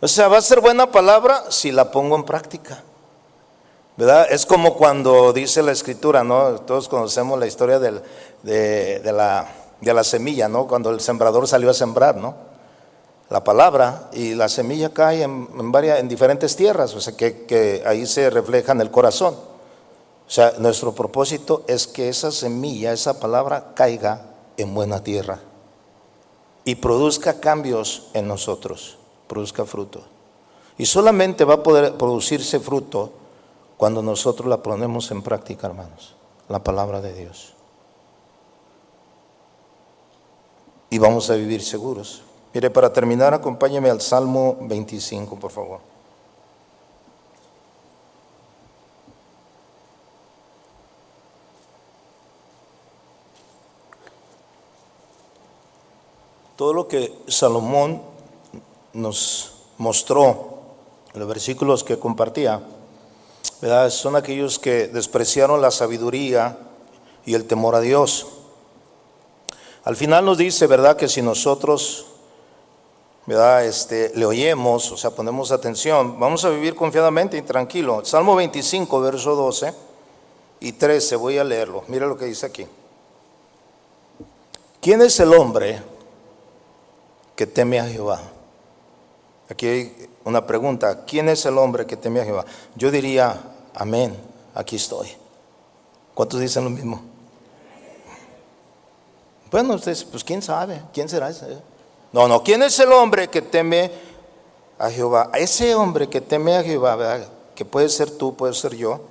O sea, va a ser buena palabra si la pongo en práctica, ¿verdad? Es como cuando dice la escritura, ¿no? Todos conocemos la historia de la semilla, ¿no? Cuando el sembrador salió a sembrar, ¿no? La palabra, y la semilla cae en diferentes tierras, o sea que ahí se refleja en el corazón. O sea, nuestro propósito es que esa semilla, esa palabra caiga en buena tierra y produzca cambios en nosotros, produzca fruto. Y solamente va a poder producirse fruto cuando nosotros la ponemos en práctica, hermanos, la palabra de Dios. Y vamos a vivir seguros. Mire, para terminar, acompáñeme al Salmo 25, por favor. Todo lo que Salomón nos mostró en los versículos que compartía, ¿verdad? Son aquellos que despreciaron la sabiduría y el temor a Dios. Al final nos dice, ¿verdad?, que si nosotros, ¿verdad?, le oyemos, o sea, ponemos atención, vamos a vivir confiadamente y tranquilo. Salmo 25, verso 12 y 13, voy a leerlo. Mira lo que dice aquí. ¿Quién es el hombre que teme a Jehová? Aquí hay una pregunta. ¿Quién es el hombre que teme a Jehová? Yo diría, amén, aquí estoy. ¿Cuántos dicen lo mismo? Bueno, ustedes, pues quién sabe, quién será ese. No, ¿quién es el hombre que teme a Jehová? Ese hombre que teme a Jehová, ¿verdad?, que puede ser tú, puede ser yo.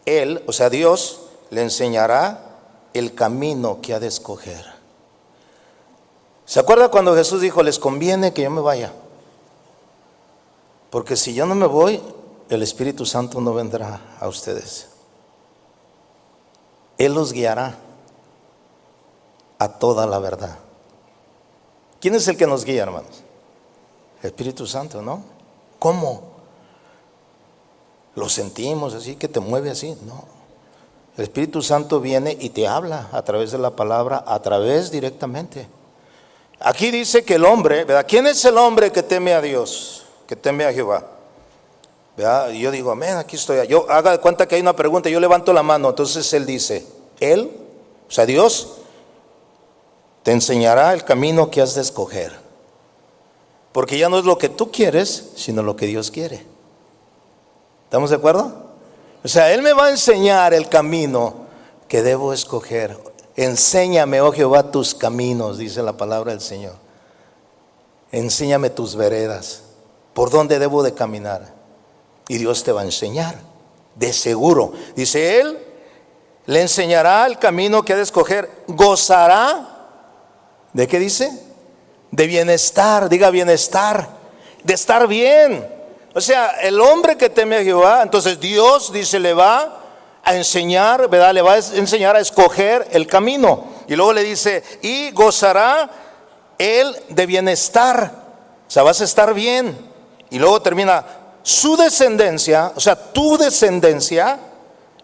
Él, o sea, Dios, le enseñará el camino que ha de escoger. ¿Se acuerda cuando Jesús dijo, les conviene que yo me vaya? Porque si yo no me voy, el Espíritu Santo no vendrá a ustedes. Él los guiará a toda la verdad. ¿Quién es el que nos guía, hermanos? El Espíritu Santo, ¿no? ¿Cómo? ¿Lo sentimos así, que te mueve así? No. El Espíritu Santo viene y te habla a través de la palabra, a través directamente. Aquí dice que el hombre, ¿verdad? ¿Quién es el hombre que teme a Dios? Que teme a Jehová, ¿verdad? Y yo digo, amén, aquí estoy. Yo haga de cuenta que hay una pregunta, yo levanto la mano. Entonces él dice, él, o sea, Dios, te enseñará el camino que has de escoger. Porque ya no es lo que tú quieres, sino lo que Dios quiere. ¿Estamos de acuerdo? O sea, Él me va a enseñar el camino que debo escoger. Enséñame, oh Jehová, tus caminos, dice la palabra del Señor. Enséñame tus veredas, por dónde debo de caminar. Y Dios te va a enseñar, de seguro. Dice Él, le enseñará el camino que ha de escoger. Gozará, ¿de qué dice? De bienestar, diga bienestar, de estar bien. O sea, el hombre que teme a Jehová, entonces Dios dice, le va a enseñar, ¿verdad? Le va a enseñar a escoger el camino. Y luego le dice, y gozará él de bienestar. O sea, vas a estar bien. Y luego termina, su descendencia, o sea, tu descendencia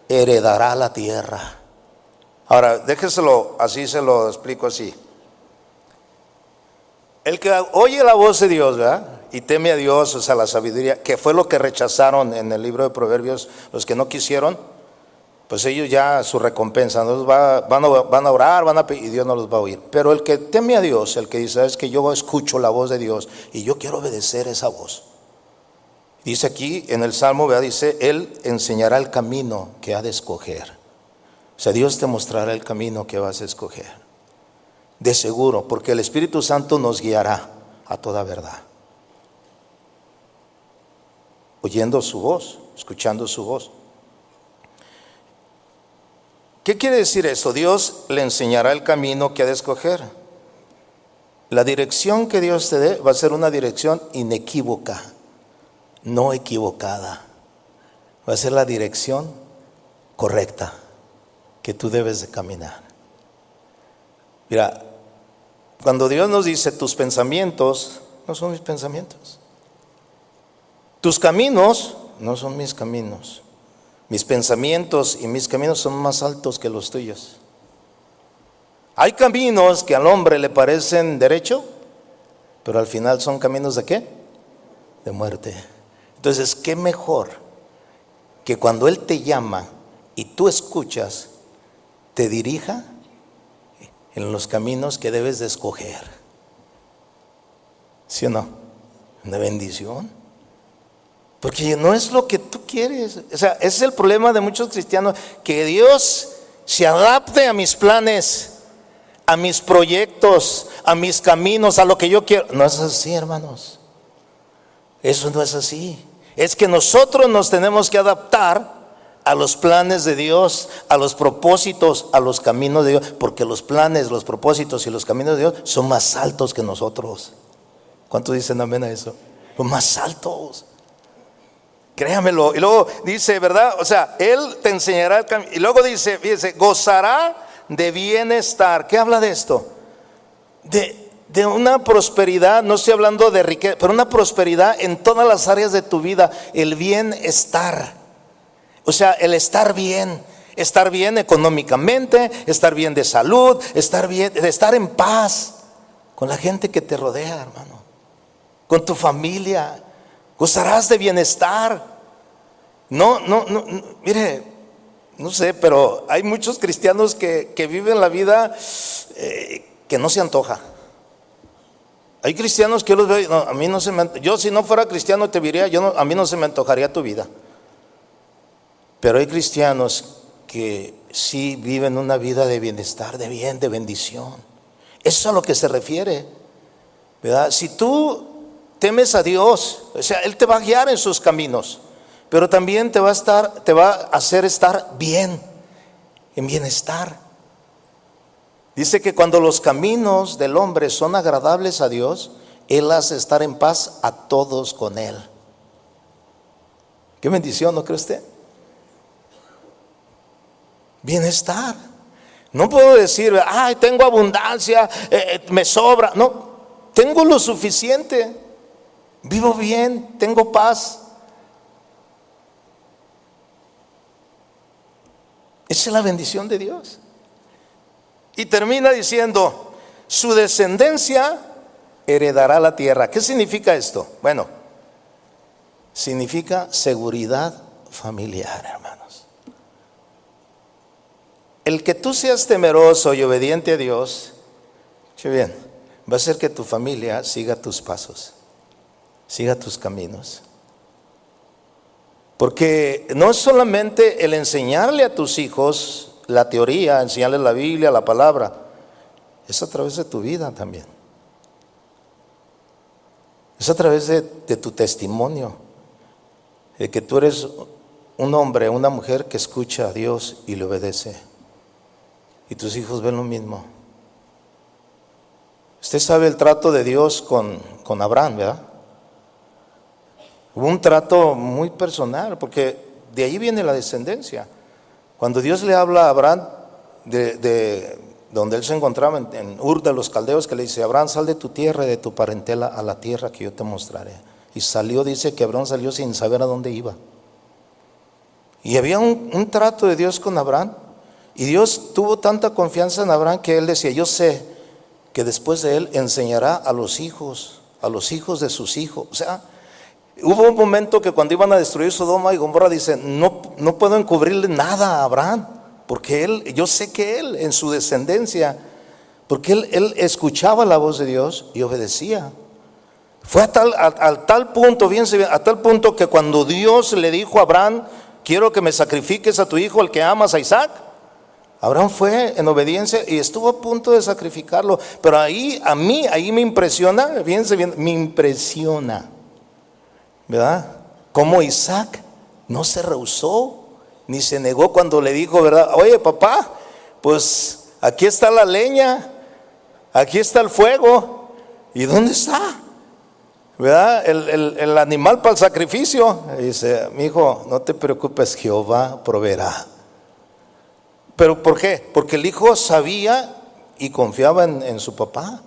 heredará la tierra. Ahora, déjeselo así, se lo explico así. El que oye la voz de Dios, ¿verdad?, y teme a Dios, o sea, la sabiduría, que fue lo que rechazaron en el libro de Proverbios, los que no quisieron, pues ellos ya su recompensa, ¿no? van a orar, y Dios no los va a oír. Pero el que teme a Dios, el que dice, es que yo escucho la voz de Dios y yo quiero obedecer esa voz. Dice aquí en el Salmo, ¿verdad?, dice, Él enseñará el camino que ha de escoger. O sea, Dios te mostrará el camino que vas a escoger. De seguro, porque el Espíritu Santo nos guiará a toda verdad. Oyendo su voz, escuchando su voz. ¿Qué quiere decir eso? Dios le enseñará el camino que ha de escoger. La dirección que Dios te dé va a ser una dirección inequívoca, no equivocada. Va a ser la dirección correcta que tú debes de caminar. Mira, cuando Dios nos dice tus pensamientos no son mis pensamientos, tus caminos no son mis caminos, mis pensamientos y mis caminos son más altos que los tuyos. Hay caminos que al hombre le parecen derecho, pero al final son caminos ¿de qué? De muerte. Entonces, ¿qué mejor que cuando Él te llama y tú escuchas, te dirija en los caminos que debes de escoger? ¿Sí o no? Una bendición. Porque no es lo que tú quieres. O sea, ese es el problema de muchos cristianos, que Dios se adapte a mis planes, a mis proyectos, a mis caminos, a lo que yo quiero. No es así, hermanos. Eso no es así. Es que nosotros nos tenemos que adaptar a los planes de Dios, a los propósitos, a los caminos de Dios, porque los planes, los propósitos y los caminos de Dios son más altos que nosotros. ¿Cuántos dicen amén a eso? Son más altos. Créamelo. Y luego dice, ¿verdad? O sea, Él te enseñará el camino. Y luego dice, fíjese, gozará de bienestar. ¿Qué habla de esto? De una prosperidad, no estoy hablando de riqueza, pero una prosperidad en todas las áreas de tu vida. El bienestar. O sea, el estar bien económicamente, estar bien de salud, estar bien, de estar en paz con la gente que te rodea, hermano, con tu familia. Gozarás de bienestar. No, mire, no sé, pero hay muchos cristianos que viven la vida que no se antoja. Hay cristianos que yo los veo, no, a mí no se me, yo si no fuera cristiano te diría, a mí no se me antojaría tu vida. Pero hay cristianos que sí viven una vida de bienestar, de bien, de bendición. Eso es a lo que se refiere, ¿verdad? Si tú temes a Dios, o sea, Él te va a guiar en sus caminos, pero también te va a hacer estar bien, en bienestar. Dice que cuando los caminos del hombre son agradables a Dios, Él hace estar en paz a todos con Él. Qué bendición, ¿no cree usted? Bienestar. No puedo decir, ay, tengo abundancia, me sobra. No, tengo lo suficiente, vivo bien, tengo paz. Esa es la bendición de Dios. Y termina diciendo, su descendencia heredará la tierra. ¿Qué significa esto? Bueno, significa seguridad familiar, hermanos. El que tú seas temeroso y obediente a Dios, escuche bien, va a hacer que tu familia siga tus pasos, siga tus caminos. Porque no es solamente el enseñarle a tus hijos la teoría, enseñarles la Biblia, la palabra, es a través de tu vida también. Es a través de tu testimonio, de que tú eres un hombre, una mujer que escucha a Dios y le obedece. Y tus hijos ven lo mismo. Usted sabe el trato de Dios con Abraham, ¿verdad? Hubo un trato muy personal, porque de ahí viene la descendencia. Cuando Dios le habla a Abraham de donde él se encontraba en Ur de los Caldeos, que le dice, Abraham, sal de tu tierra y de tu parentela a la tierra que yo te mostraré. Y salió, dice que Abraham salió sin saber a dónde iba. Y había un trato de Dios con Abraham. Y Dios tuvo tanta confianza en Abraham que él decía, yo sé que después de él enseñará a los hijos de sus hijos. O sea, hubo un momento que cuando iban a destruir Sodoma y Gomorra, dice, no puedo encubrirle nada a Abraham, porque yo sé que él en su descendencia, porque él escuchaba la voz de Dios y obedecía. Fue a tal punto, fíjense bien, a tal punto que cuando Dios le dijo a Abraham, quiero que me sacrifiques a tu hijo, el que amas, a Isaac, Abraham fue en obediencia y estuvo a punto de sacrificarlo. Pero ahí me impresiona, fíjense bien, me impresiona, ¿verdad? Como Isaac no se rehusó ni se negó cuando le dijo, ¿verdad? Oye, papá, pues aquí está la leña, aquí está el fuego, ¿Y dónde está? ¿Verdad? El animal para el sacrificio. Y dice, mi hijo, no te preocupes, Jehová proveerá. ¿Pero por qué? Porque el hijo sabía y confiaba en su papá.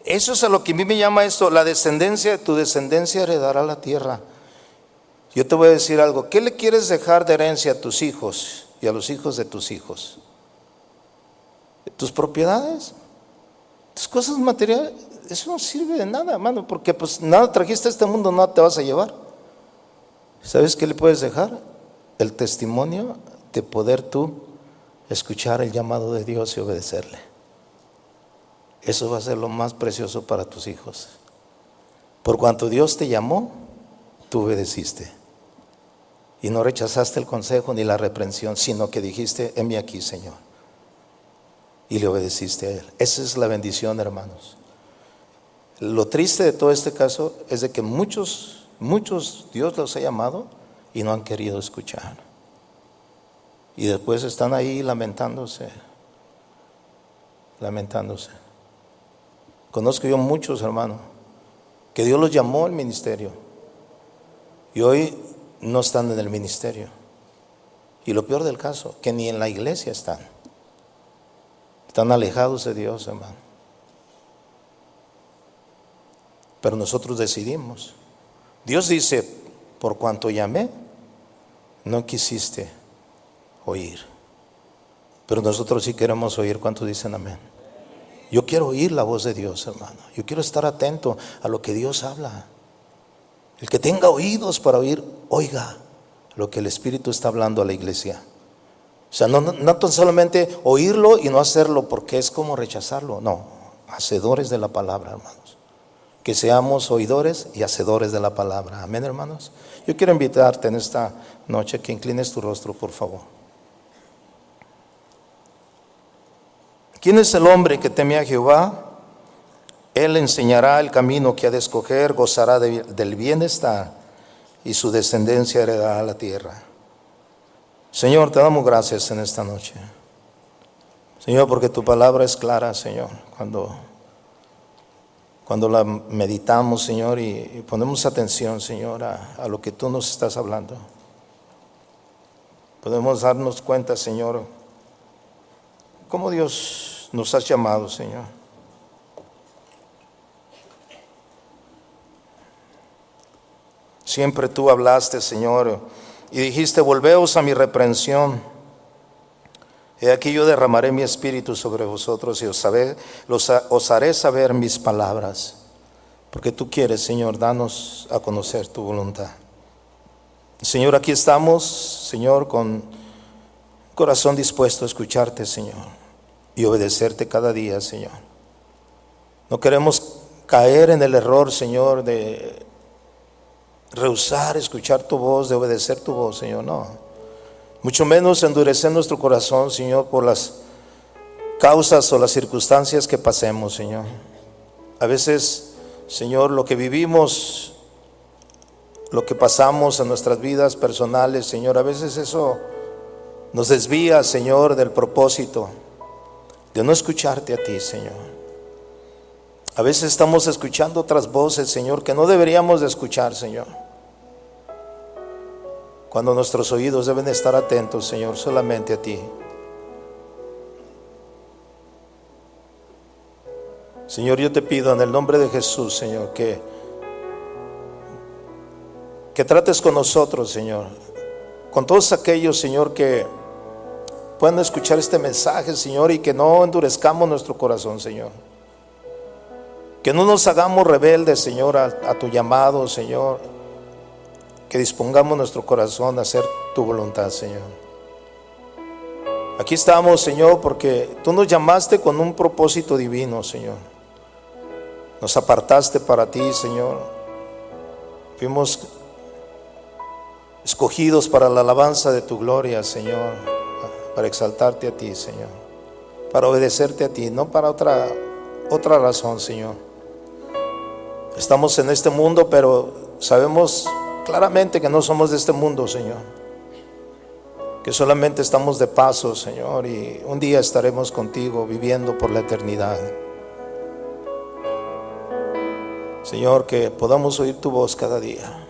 Eso es a lo que a mí me llama esto, la descendencia, tu descendencia heredará la tierra. Yo te voy a decir algo, ¿qué le quieres dejar de herencia a tus hijos y a los hijos de tus hijos? ¿Tus propiedades? ¿Tus cosas materiales? Eso no sirve de nada, hermano, porque pues nada trajiste a este mundo, nada te vas a llevar. ¿Sabes qué le puedes dejar? El testimonio de poder tú escuchar el llamado de Dios y obedecerle. Eso va a ser lo más precioso para tus hijos. Por cuanto Dios te llamó, tú obedeciste. Y no rechazaste el consejo ni la reprensión, sino que dijiste, heme aquí, Señor. Y le obedeciste a Él. Esa es la bendición, hermanos. Lo triste de todo este caso es de que muchos Dios los ha llamado y no han querido escuchar. Y después están ahí lamentándose. Conozco yo muchos hermanos que Dios los llamó al ministerio y hoy no están en el ministerio. Y lo peor del caso, que ni en la iglesia están alejados de Dios, hermano. Pero nosotros decidimos. Dios dice, por cuanto llamé, no quisiste oír. Pero nosotros sí queremos oír. ¿Cuántos dicen amén? Yo quiero oír la voz de Dios, hermano. Yo quiero estar atento a lo que Dios habla. El que tenga oídos para oír, oiga lo que el Espíritu está hablando a la iglesia. O sea, no tan solamente oírlo y no hacerlo, porque es como rechazarlo. No, hacedores de la palabra, hermanos. Que seamos oidores y hacedores de la palabra. Amén, hermanos. Yo quiero invitarte en esta noche que inclines tu rostro, por favor. ¿Quién es el hombre que teme a Jehová? Él enseñará el camino que ha de escoger, gozará del bienestar y su descendencia heredará la tierra. Señor, te damos gracias en esta noche. Señor, porque tu palabra es clara, Señor. Cuando la meditamos, Señor, y ponemos atención, Señor, a lo que tú nos estás hablando, podemos darnos cuenta, Señor, cómo Dios nos ha llamado, Señor. Siempre tú hablaste, Señor, y dijiste, volveos a mi reprensión. He aquí yo derramaré mi espíritu sobre vosotros y os haré saber mis palabras. Porque tú quieres, Señor, danos a conocer tu voluntad. Señor, aquí estamos, Señor, con corazón dispuesto a escucharte, Señor, y obedecerte cada día, Señor. No queremos caer en el error, Señor, de rehusar escuchar tu voz, de obedecer tu voz, Señor, no. Mucho menos endurecer nuestro corazón, Señor, por las causas o las circunstancias que pasemos, Señor. A veces, Señor, lo que vivimos, lo que pasamos en nuestras vidas personales, Señor, a veces eso nos desvía, Señor, del propósito de no escucharte a ti, Señor. A veces estamos escuchando otras voces, Señor, que no deberíamos de escuchar, Señor. Cuando nuestros oídos deben estar atentos, Señor, solamente a ti. Señor, yo te pido en el nombre de Jesús, Señor, que trates con nosotros, Señor, con todos aquellos, Señor, que puedan escuchar este mensaje, Señor, y que no endurezcamos nuestro corazón, Señor. Que no nos hagamos rebeldes, Señor, a tu llamado, Señor. Que dispongamos nuestro corazón a hacer tu voluntad, Señor. Aquí estamos, Señor, porque tú nos llamaste con un propósito divino, Señor. Nos apartaste para ti, Señor. Fuimos escogidos para la alabanza de tu gloria, Señor, para exaltarte a ti, Señor, para obedecerte a ti, no para otra razón, Señor. Estamos en este mundo, pero sabemos claramente que no somos de este mundo, Señor, que solamente estamos de paso, Señor, y un día estaremos contigo viviendo por la eternidad. Señor, que podamos oír tu voz cada día,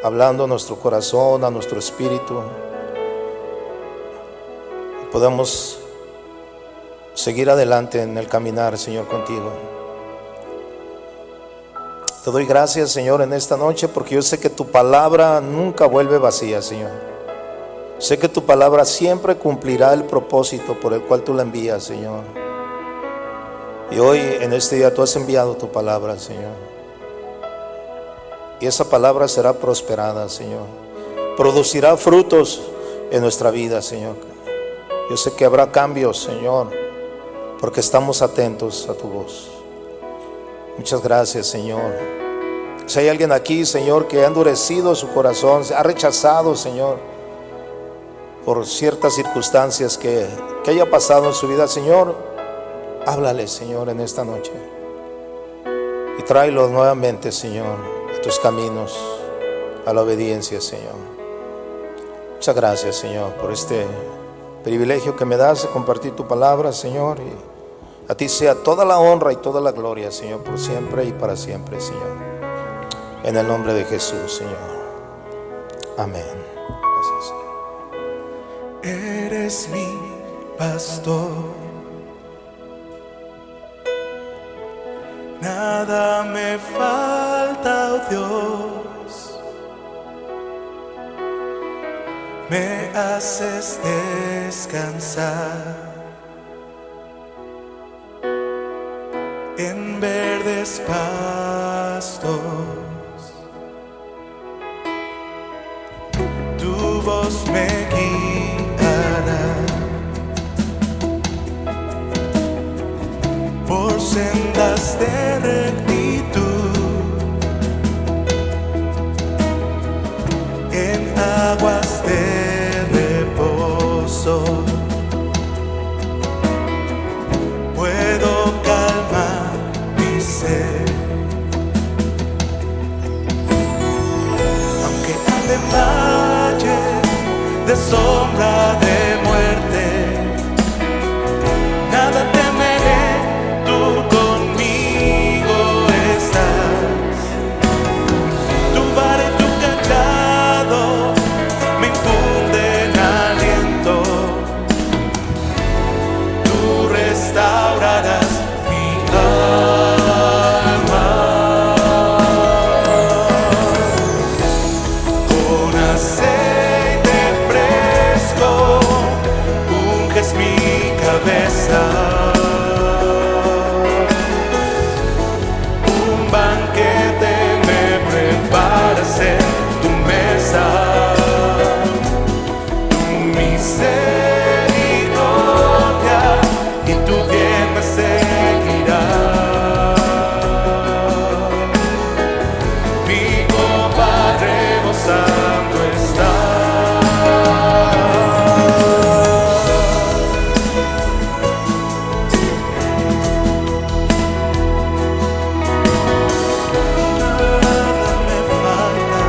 hablando a nuestro corazón, a nuestro espíritu, y podamos seguir adelante en el caminar, Señor, contigo. Te doy gracias, Señor, en esta noche, porque yo sé que tu palabra nunca vuelve vacía, Señor. Sé que tu palabra siempre cumplirá el propósito por el cual tú la envías, Señor. Y hoy, en este día, tú has enviado tu palabra, Señor. Y esa palabra será prosperada, Señor. Producirá frutos en nuestra vida, Señor. Yo sé que habrá cambios, Señor, porque estamos atentos a tu voz. Muchas gracias, Señor. Si hay alguien aquí, Señor, que ha endurecido su corazón, ha rechazado, Señor, por ciertas circunstancias que haya pasado en su vida, Señor, háblale, Señor, en esta noche. Y tráelo nuevamente, Señor, a tus caminos, a la obediencia, Señor. Muchas gracias, Señor, por este privilegio que me das de compartir tu palabra, Señor. Y a ti sea toda la honra y toda la gloria, Señor, por siempre y para siempre, Señor. En el nombre de Jesús, Señor. Amén. Gracias, Señor. Eres mi pastor, nada me falta, oh Dios. Me haces descansar en verdes pastos. Tu voz me guiará por sendas de rectitud, en aguas de reposo. Puedo calmar mi sed, aunque ande en valle de sombra de muerte, nada temeré, tú conmigo estás. Tu vara y tu callado me infunden aliento. Tú restaurarás mi alma. Con aceite fresco unges mi cabeza. Un banquete me preparas en tu mesa. Tu misericordia y tu bien me seguirá. Mi copa rebosando está. Nada me falta.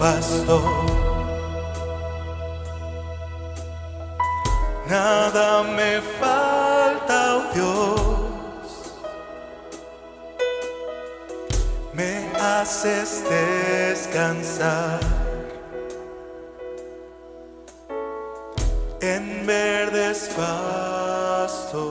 pastor. Nada me falta, oh Dios, me haces descansar en verdes pastos.